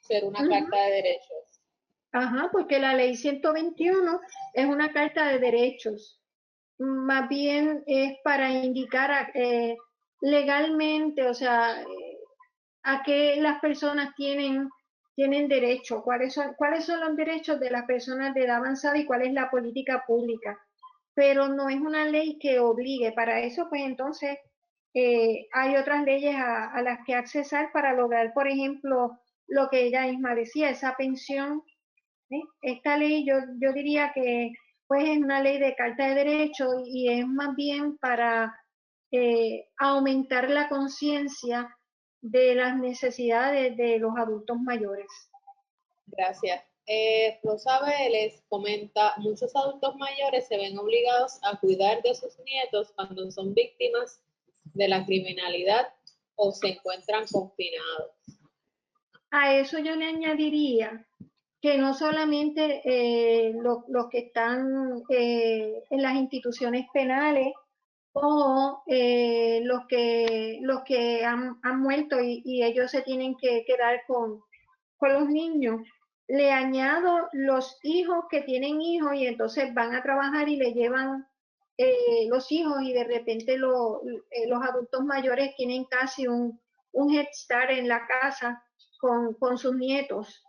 ser una carta de derechos. Ajá, porque la ley 121 es una carta de derechos. Más bien es para indicar legalmente, o sea, a qué las personas tienen derecho, cuáles son los derechos de las personas de edad avanzada y cuál es la política pública. Pero no es una ley que obligue. Para eso, pues entonces hay otras leyes a las que accesar para lograr, por ejemplo, lo que ella misma decía, esa pensión. ¿Sí? Esta ley yo diría que pues es una ley de carta de derecho y es más bien para aumentar la conciencia de las necesidades de los adultos mayores. Gracias. Rosa Vélez comenta, muchos adultos mayores se ven obligados a cuidar de sus nietos cuando son víctimas de la criminalidad o se encuentran confinados. A eso yo le añadiría que no solamente los que están en las instituciones penales o los que han muerto y ellos se tienen que quedar con los niños. Le añado los hijos que tienen hijos y entonces van a trabajar y le llevan los hijos y de repente los adultos mayores tienen casi un head start en la casa con sus nietos.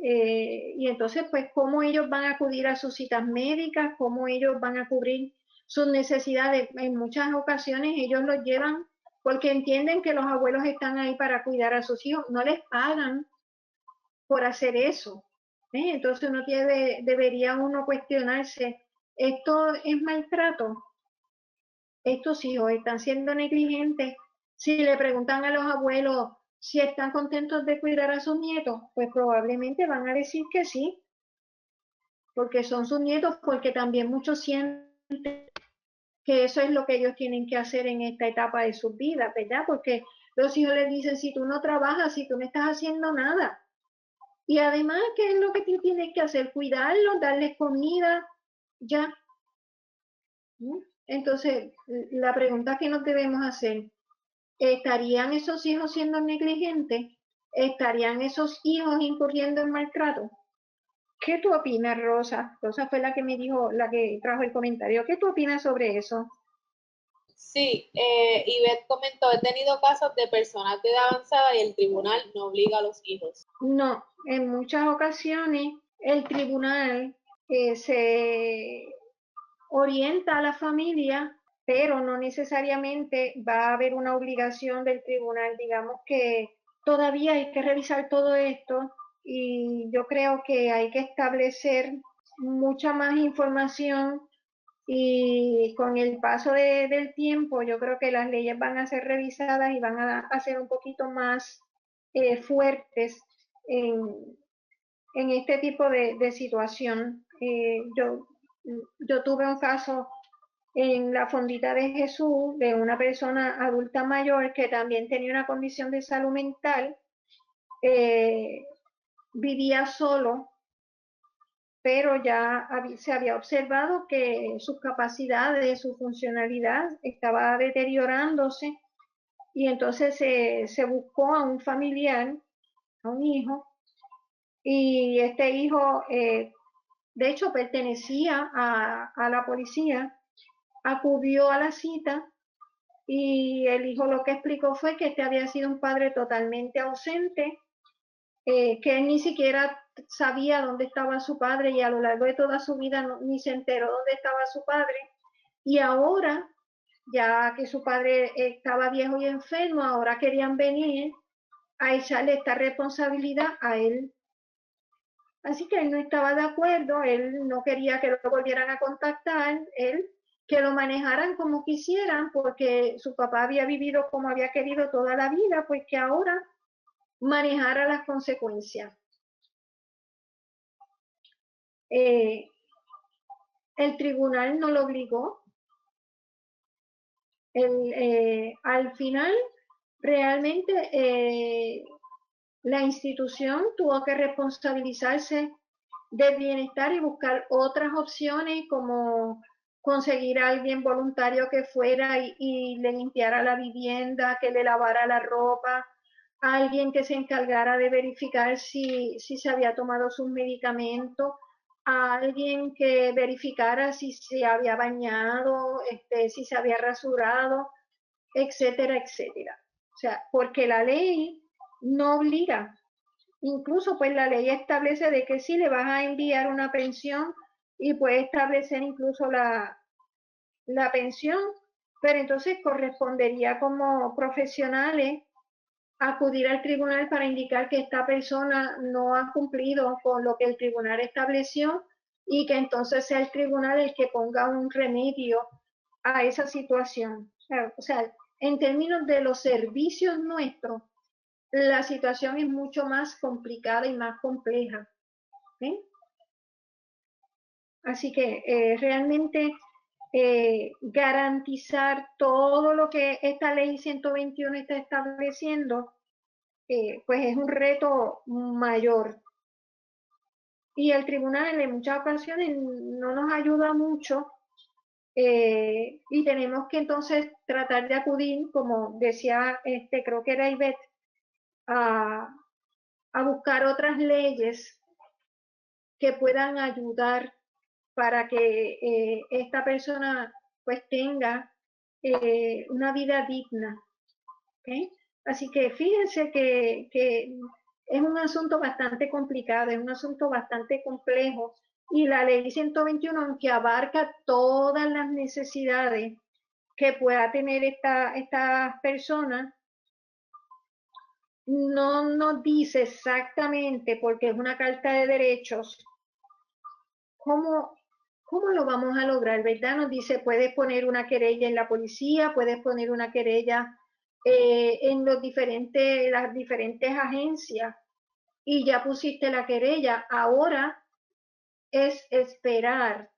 Y entonces, pues, ¿cómo ellos van a acudir a sus citas médicas? ¿Cómo ellos van a cubrir sus necesidades? En muchas ocasiones ellos los llevan porque entienden que los abuelos están ahí para cuidar a sus hijos. No les pagan por hacer eso. Entonces debería uno cuestionarse, ¿esto es maltrato? ¿Estos hijos están siendo negligentes? Si le preguntan a los abuelos si están contentos de cuidar a sus nietos, pues probablemente van a decir que sí. porque son sus nietos, porque también muchos sienten que eso es lo que ellos tienen que hacer en esta etapa de su vida, ¿verdad? Porque los hijos les dicen, si tú no trabajas, si tú no estás haciendo nada. Y además, ¿qué es lo que tú tienes que hacer? Cuidarlos, darles comida, ya. Entonces, la pregunta que nos debemos hacer, ¿estarían esos hijos siendo negligentes? ¿Estarían esos hijos incurriendo en maltrato? ¿Qué tú opinas, Rosa? Rosa fue la que me dijo, la que trajo el comentario. ¿Qué tú opinas sobre eso? Sí, Ivette comentó, he tenido casos de personas de edad avanzada y el tribunal no obliga a los hijos. No, en muchas ocasiones el tribunal se orienta a la familia, pero no necesariamente va a haber una obligación del tribunal. Digamos que todavía hay que revisar todo esto y yo creo que hay que establecer mucha más información y con el paso del tiempo yo creo que las leyes van a ser revisadas y van a ser un poquito más fuertes en, en este tipo de situación. Yo tuve un caso en la Fondita de Jesús de una persona adulta mayor que también tenía una condición de salud mental, eh, vivía solo, pero ya se había observado que sus capacidades, su funcionalidad estaba deteriorándose y entonces se buscó a un familiar, a un hijo, y este hijo, de hecho, pertenecía a la policía, acudió a la cita y el hijo lo que explicó fue que este había sido un padre totalmente ausente, que él ni siquiera sabía dónde estaba su padre y a lo largo de toda su vida ni se enteró dónde estaba su padre. Y ahora, ya que su padre estaba viejo y enfermo, ahora querían venir a echarle esta responsabilidad a él. Así que él no estaba de acuerdo, él no quería que lo volvieran a contactar, él que lo manejaran como quisieran, porque su papá había vivido como había querido toda la vida, pues que ahora manejara las consecuencias. El tribunal no lo obligó. Al final, realmente la institución tuvo que responsabilizarse del bienestar y buscar otras opciones como conseguir a alguien voluntario que fuera y le limpiara la vivienda, que le lavara la ropa, alguien que se encargara de verificar si se había tomado sus medicamentos, a alguien que verificara si se había bañado, si se había rasurado, etcétera, etcétera. O sea, porque la ley no obliga. Incluso pues la ley establece de que sí le vas a enviar una pensión y puede establecer incluso la pensión, pero entonces correspondería como profesionales acudir al tribunal para indicar que esta persona no ha cumplido con lo que el tribunal estableció y que entonces sea el tribunal el que ponga un remedio a esa situación. O sea, en términos de los servicios nuestros, la situación es mucho más complicada y más compleja. ¿Sí? Así que realmente garantizar todo lo que esta ley 121 está estableciendo, pues es un reto mayor. Y el tribunal en muchas ocasiones no nos ayuda mucho y tenemos que entonces tratar de acudir, como decía, creo que era Ivette, a buscar otras leyes que puedan ayudar para que esta persona pues tenga una vida digna. ¿Okay? Así que fíjense que es un asunto bastante complicado, es un asunto bastante complejo y la ley 121, aunque abarca todas las necesidades que pueda tener esta persona, no nos dice exactamente, porque es una carta de derechos, cómo, cómo lo vamos a lograr, ¿verdad? Nos dice, puedes poner una querella en la policía, puedes poner una querella en las diferentes agencias y ya pusiste la querella. Ahora es esperar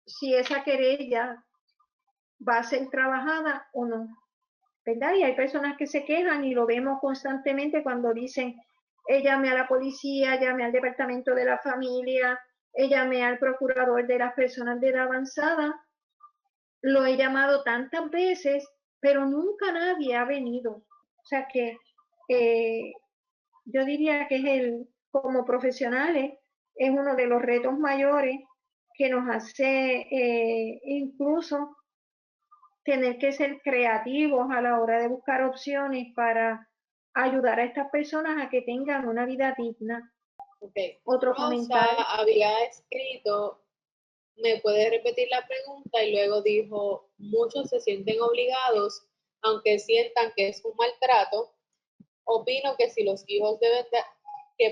si esa querella va a ser trabajada o no, ¿verdad? Y hay personas que se quejan y lo vemos constantemente cuando dicen, llame a la policía, llame al departamento de la familia, llame al procurador de las personas de edad avanzada. Lo he llamado tantas veces, pero nunca nadie ha venido. O sea que yo diría que como profesionales, es uno de los retos mayores que nos hace incluso tener que ser creativos a la hora de buscar opciones para ayudar a estas personas a que tengan una vida digna. Okay. Otro Rosa comentario. había escrito, me puede repetir la pregunta, y luego dijo, muchos se sienten obligados, aunque sientan que es un maltrato. Opino que si los hijos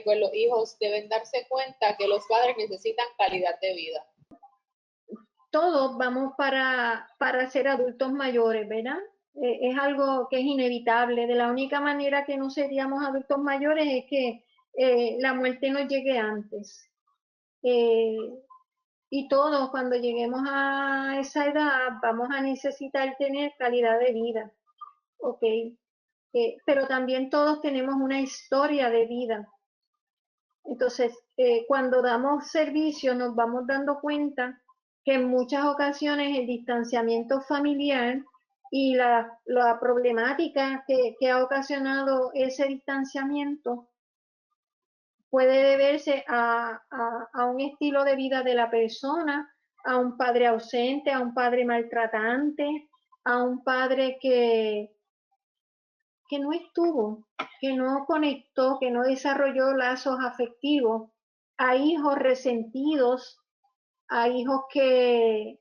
los hijos deben darse cuenta que los padres necesitan calidad de vida. Todos vamos para ser adultos mayores, ¿verdad? Es algo que es inevitable. De la única manera que no seríamos adultos mayores es que la muerte nos llegue antes. Y todos cuando lleguemos a esa edad vamos a necesitar tener calidad de vida, ¿ok? Pero también todos tenemos una historia de vida. Entonces, cuando damos servicio nos vamos dando cuenta que en muchas ocasiones el distanciamiento familiar y la problemática que ha ocasionado ese distanciamiento puede deberse a un estilo de vida de la persona, a un padre ausente, a un padre maltratante, a un padre que no estuvo, que no conectó, que no desarrolló lazos afectivos, a hijos resentidos, a hijos que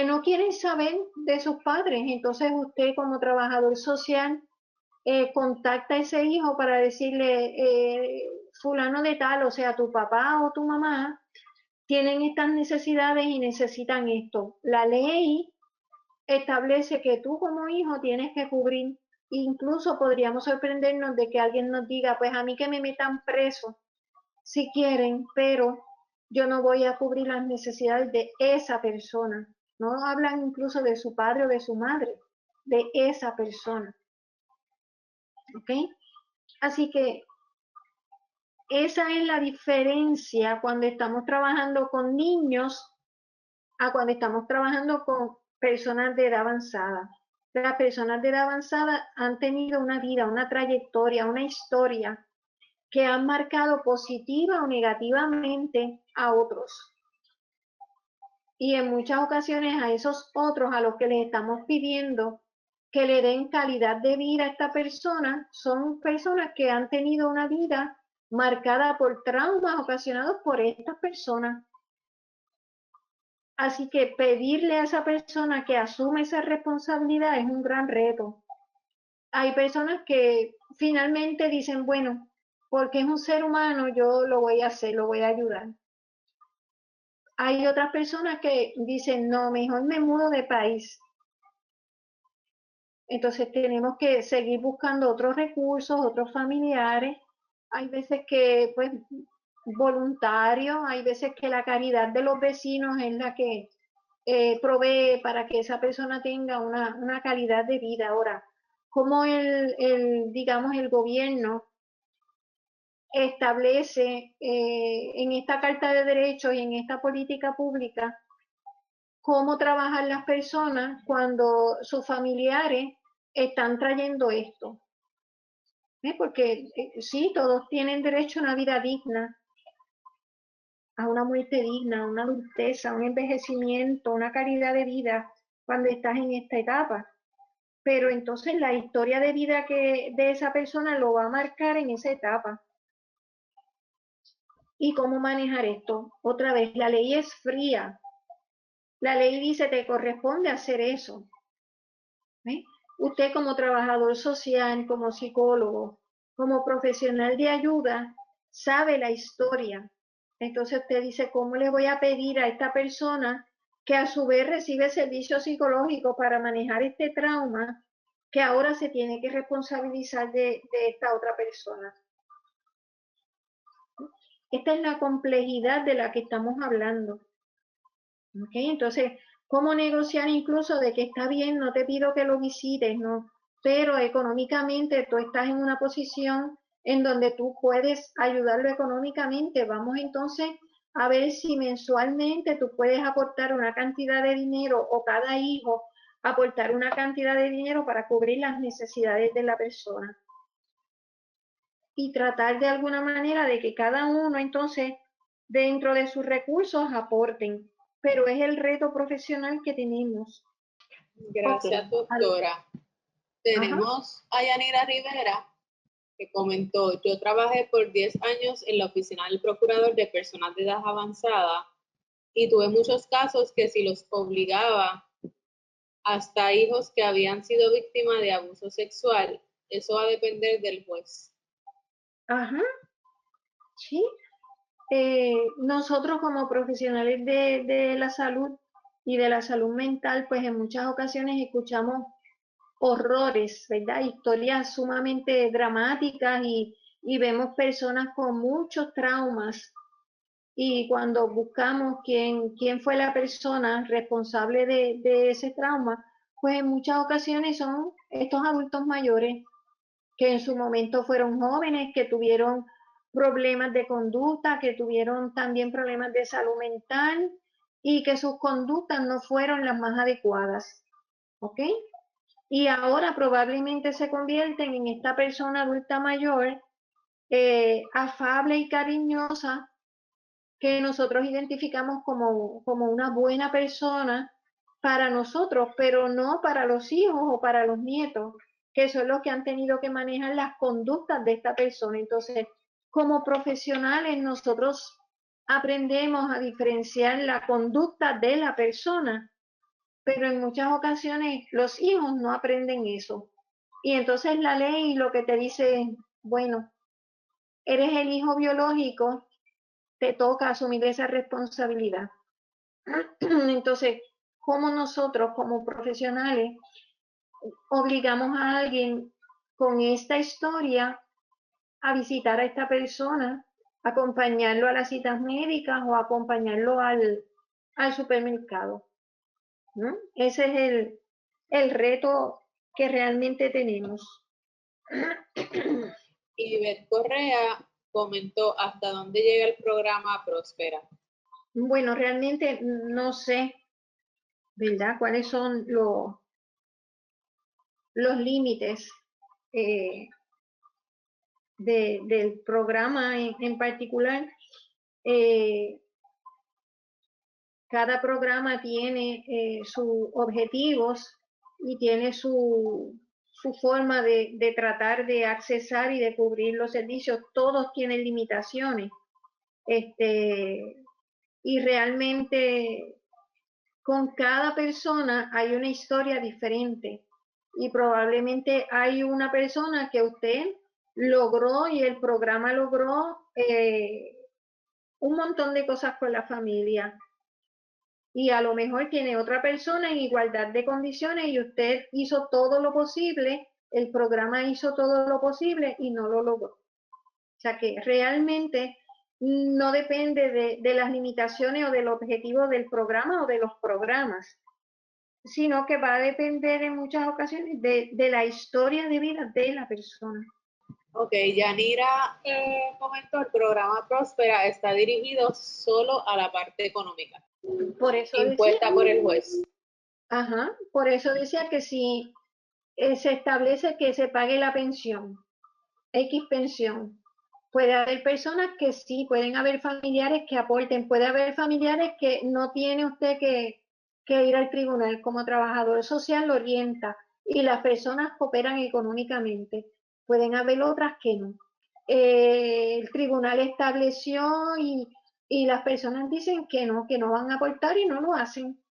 no quieren saber de sus padres. Entonces usted como trabajador social contacta a ese hijo para decirle, fulano de tal, o sea, tu papá o tu mamá, tienen estas necesidades y necesitan esto. La ley establece que tú como hijo tienes que cubrir. Incluso podríamos sorprendernos de que alguien nos diga, pues a mí que me metan preso si quieren, pero yo no voy a cubrir las necesidades de esa persona. No hablan incluso de su padre o de su madre, de esa persona. ¿Ok? Así que esa es la diferencia cuando estamos trabajando con niños a cuando estamos trabajando con personas de edad avanzada. Las personas de edad avanzada han tenido una vida, una trayectoria, una historia que han marcado positiva o negativamente a otros. Y en muchas ocasiones a esos otros a los que les estamos pidiendo que le den calidad de vida a esta persona, son personas que han tenido una vida marcada por traumas ocasionados por estas personas. Así que pedirle a esa persona que asume esa responsabilidad es un gran reto. Hay personas que finalmente dicen, bueno, porque es un ser humano, yo lo voy a hacer, lo voy a ayudar. Hay otras personas que dicen, no, mejor me mudo de país. Entonces tenemos que seguir buscando otros recursos, otros familiares. Hay veces que, pues, voluntarios, hay veces que la caridad de los vecinos es la que provee para que esa persona tenga una calidad de vida. Ahora, como digamos, el gobierno establece en esta Carta de Derechos y en esta política pública cómo trabajar las personas cuando sus familiares están trayendo esto. Porque sí, todos tienen derecho a una vida digna, a una muerte digna, a una adultez, a un envejecimiento, una calidad de vida cuando estás en esta etapa. Pero entonces la historia de vida de esa persona lo va a marcar en esa etapa. ¿Y cómo manejar esto? Otra vez, la ley es fría. La ley dice te corresponde hacer eso. Usted como trabajador social, como psicólogo, como profesional de ayuda, sabe la historia. Entonces usted dice, ¿cómo le voy a pedir a esta persona que a su vez recibe servicio psicológico para manejar este trauma, que ahora se tiene que responsabilizar de esta otra persona? Esta es la complejidad de la que estamos hablando. ¿Okay? Entonces, ¿cómo negociar incluso de que está bien, no te pido que lo visites, no? Pero económicamente tú estás en una posición en donde tú puedes ayudarlo económicamente. Vamos entonces a ver si mensualmente tú puedes aportar una cantidad de dinero o cada hijo aportar una cantidad de dinero para cubrir las necesidades de la persona. Y tratar de alguna manera de que cada uno entonces dentro de sus recursos aporten, pero es el reto profesional que tenemos. Gracias, doctora. Tenemos a Yanira Rivera, que comentó: yo trabajé por 10 años en la oficina del procurador de personas de edad avanzada y tuve muchos casos que si los obligaba, hasta hijos que habían sido víctimas de abuso sexual. Eso va a depender del juez. Ajá, sí. Nosotros como profesionales de la salud y de la salud mental, pues en muchas ocasiones escuchamos horrores, ¿verdad? Historias sumamente dramáticas y vemos personas con muchos traumas. Y cuando buscamos quién fue la persona responsable de ese trauma, pues en muchas ocasiones son estos adultos mayores que en su momento fueron jóvenes, que tuvieron problemas de conducta, que tuvieron también problemas de salud mental y que sus conductas no fueron las más adecuadas. ¿Ok? Y ahora probablemente se convierten en esta persona adulta mayor, afable y cariñosa, que nosotros identificamos como una buena persona para nosotros, pero no para los hijos o para los nietos, que son los que han tenido que manejar las conductas de esta persona. Entonces, como profesionales, nosotros aprendemos a diferenciar la conducta de la persona, pero en muchas ocasiones los hijos no aprenden eso. Y entonces la ley lo que te dice es, bueno, eres el hijo biológico, te toca asumir esa responsabilidad. Entonces, ¿cómo nosotros como profesionales obligamos a alguien con esta historia a visitar a esta persona, acompañarlo a las citas médicas o acompañarlo al supermercado? ¿No? Ese es el reto que realmente tenemos. Y Beth Correa comentó: ¿hasta dónde llega el programa Próspera? Bueno, realmente no sé, ¿verdad? ¿Cuáles son los límites del programa en particular? Cada programa tiene sus objetivos y tiene su forma de tratar de accesar y de cubrir los servicios. Todos tienen limitaciones. Y realmente con cada persona hay una historia diferente y probablemente hay una persona que usted logró y el programa logró un montón de cosas con la familia y a lo mejor tiene otra persona en igualdad de condiciones y usted hizo todo lo posible, el programa hizo todo lo posible y no lo logró. O sea que realmente no depende de las limitaciones o del objetivo del programa o de los programas, sino que va a depender en muchas ocasiones de la historia de vida de la persona. Ok, Yanira comentó: el programa Próspera está dirigido solo a la parte económica, Por eso impuesta decía, por el juez. ajá, por eso decía que si se establece que se pague la pensión, X pensión, puede haber personas que sí, pueden haber familiares que aporten, puede haber familiares que no tiene usted que ir al tribunal, como trabajador social lo orienta y las personas cooperan económicamente. Pueden haber otras que no. El tribunal estableció y las personas dicen que no van a aportar y no lo hacen.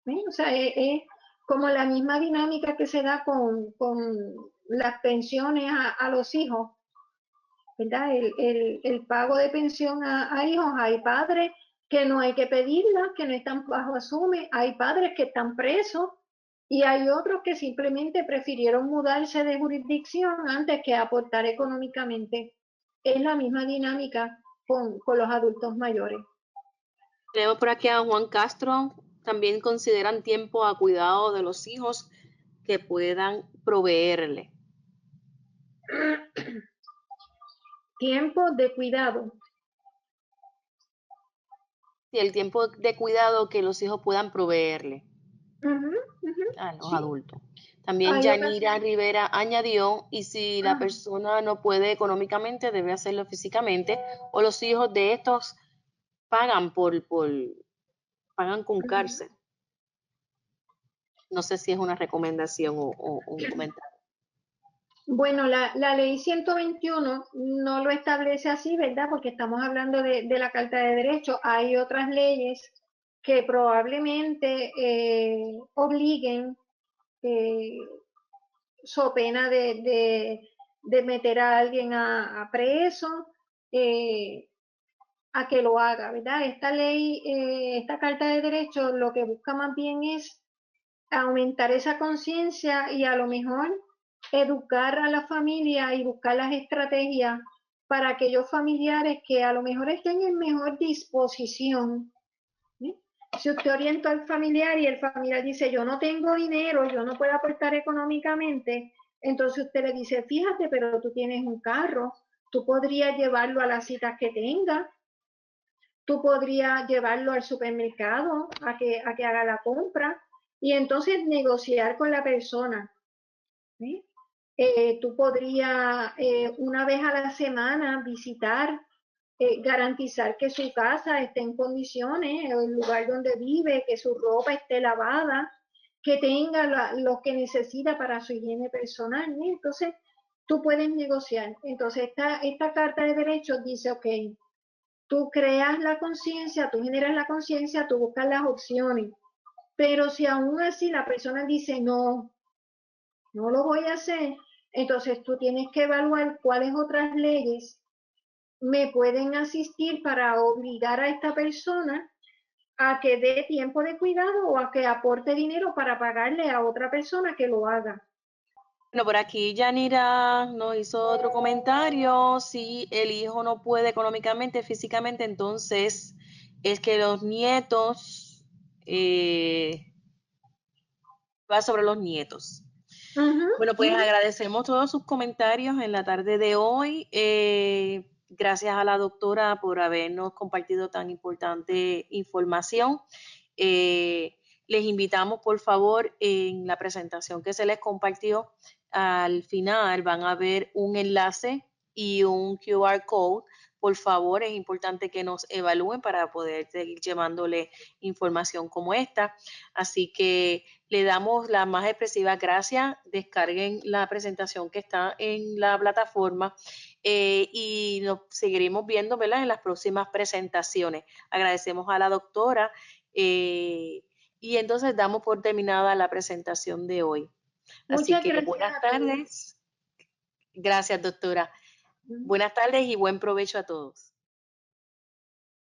O sea, es como la misma dinámica que se da con las pensiones a los hijos, ¿verdad? El pago de pensión a hijos, hay padres que no hay que pedirla, que no están bajo asume, hay padres que están presos y hay otros que simplemente prefirieron mudarse de jurisdicción antes que aportar económicamente. es la misma dinámica con los adultos mayores. Tenemos por aquí a Juan Castro. También consideran tiempo a cuidado de los hijos que puedan proveerle. Tiempo de cuidado. Y el tiempo de cuidado que los hijos puedan proveerle a los Sí, adultos. También hay Yanira ocasiones. Rivera añadió, y si la Ajá, persona no puede económicamente, debe hacerlo físicamente, o los hijos de estos pagan pagan con ujú. cárcel. No sé si es una recomendación o un comentario. Bueno, la ley 121 no lo establece así, ¿verdad? Porque estamos hablando de la Carta de Derechos. Hay otras leyes que probablemente obliguen, eh, so pena de meter a alguien a preso, eh, a que lo haga, ¿verdad? Esta ley, esta Carta de Derechos lo que busca más bien es aumentar esa conciencia y a lo mejor educar a la familia y buscar las estrategias para aquellos familiares que a lo mejor estén en mejor disposición. ¿Sí? Si usted orienta al familiar y el familiar dice, yo no tengo dinero, yo no puedo aportar económicamente, entonces usted le dice, fíjate, pero tú tienes un carro, tú podrías llevarlo a las citas que tenga, tú podrías llevarlo al supermercado a que haga la compra y entonces negociar con la persona. ¿Sí? Tú podrías una vez a la semana visitar, garantizar que su casa esté en condiciones, el lugar donde vive, que su ropa esté lavada, que tenga lo que necesita para su higiene personal. ¿Sí? Entonces, tú puedes negociar. Entonces, esta carta de derechos dice, ok, tú creas la conciencia, tú generas la conciencia, tú buscas las opciones. Pero si aún así la persona dice, no, no lo voy a hacer, entonces tú tienes que evaluar cuáles otras leyes me pueden asistir para obligar a esta persona a que dé tiempo de cuidado o a que aporte dinero para pagarle a otra persona que lo haga. Bueno, por aquí Yanira nos hizo otro comentario. Si el hijo no puede económicamente, físicamente, entonces es que los nietos, va sobre los nietos. Ujú, Bueno, pues ujú. agradecemos todos sus comentarios en la tarde de hoy. Gracias a la doctora por habernos compartido tan importante información. Eh, Les invitamos, por favor, en la presentación que se les compartió, al final van a ver un enlace y un QR code. Por favor, es importante que nos evalúen para poder seguir llevándole información como esta. Así que le damos las más expresivas gracias. Descarguen la presentación que está en la plataforma y nos seguiremos viendo, ¿verdad?, en las próximas presentaciones. Agradecemos a la doctora y entonces damos por terminada la presentación de hoy. Así Muchas que gracias buenas a todos. tardes. Gracias, doctora. Ujú. Buenas tardes y buen provecho a todos.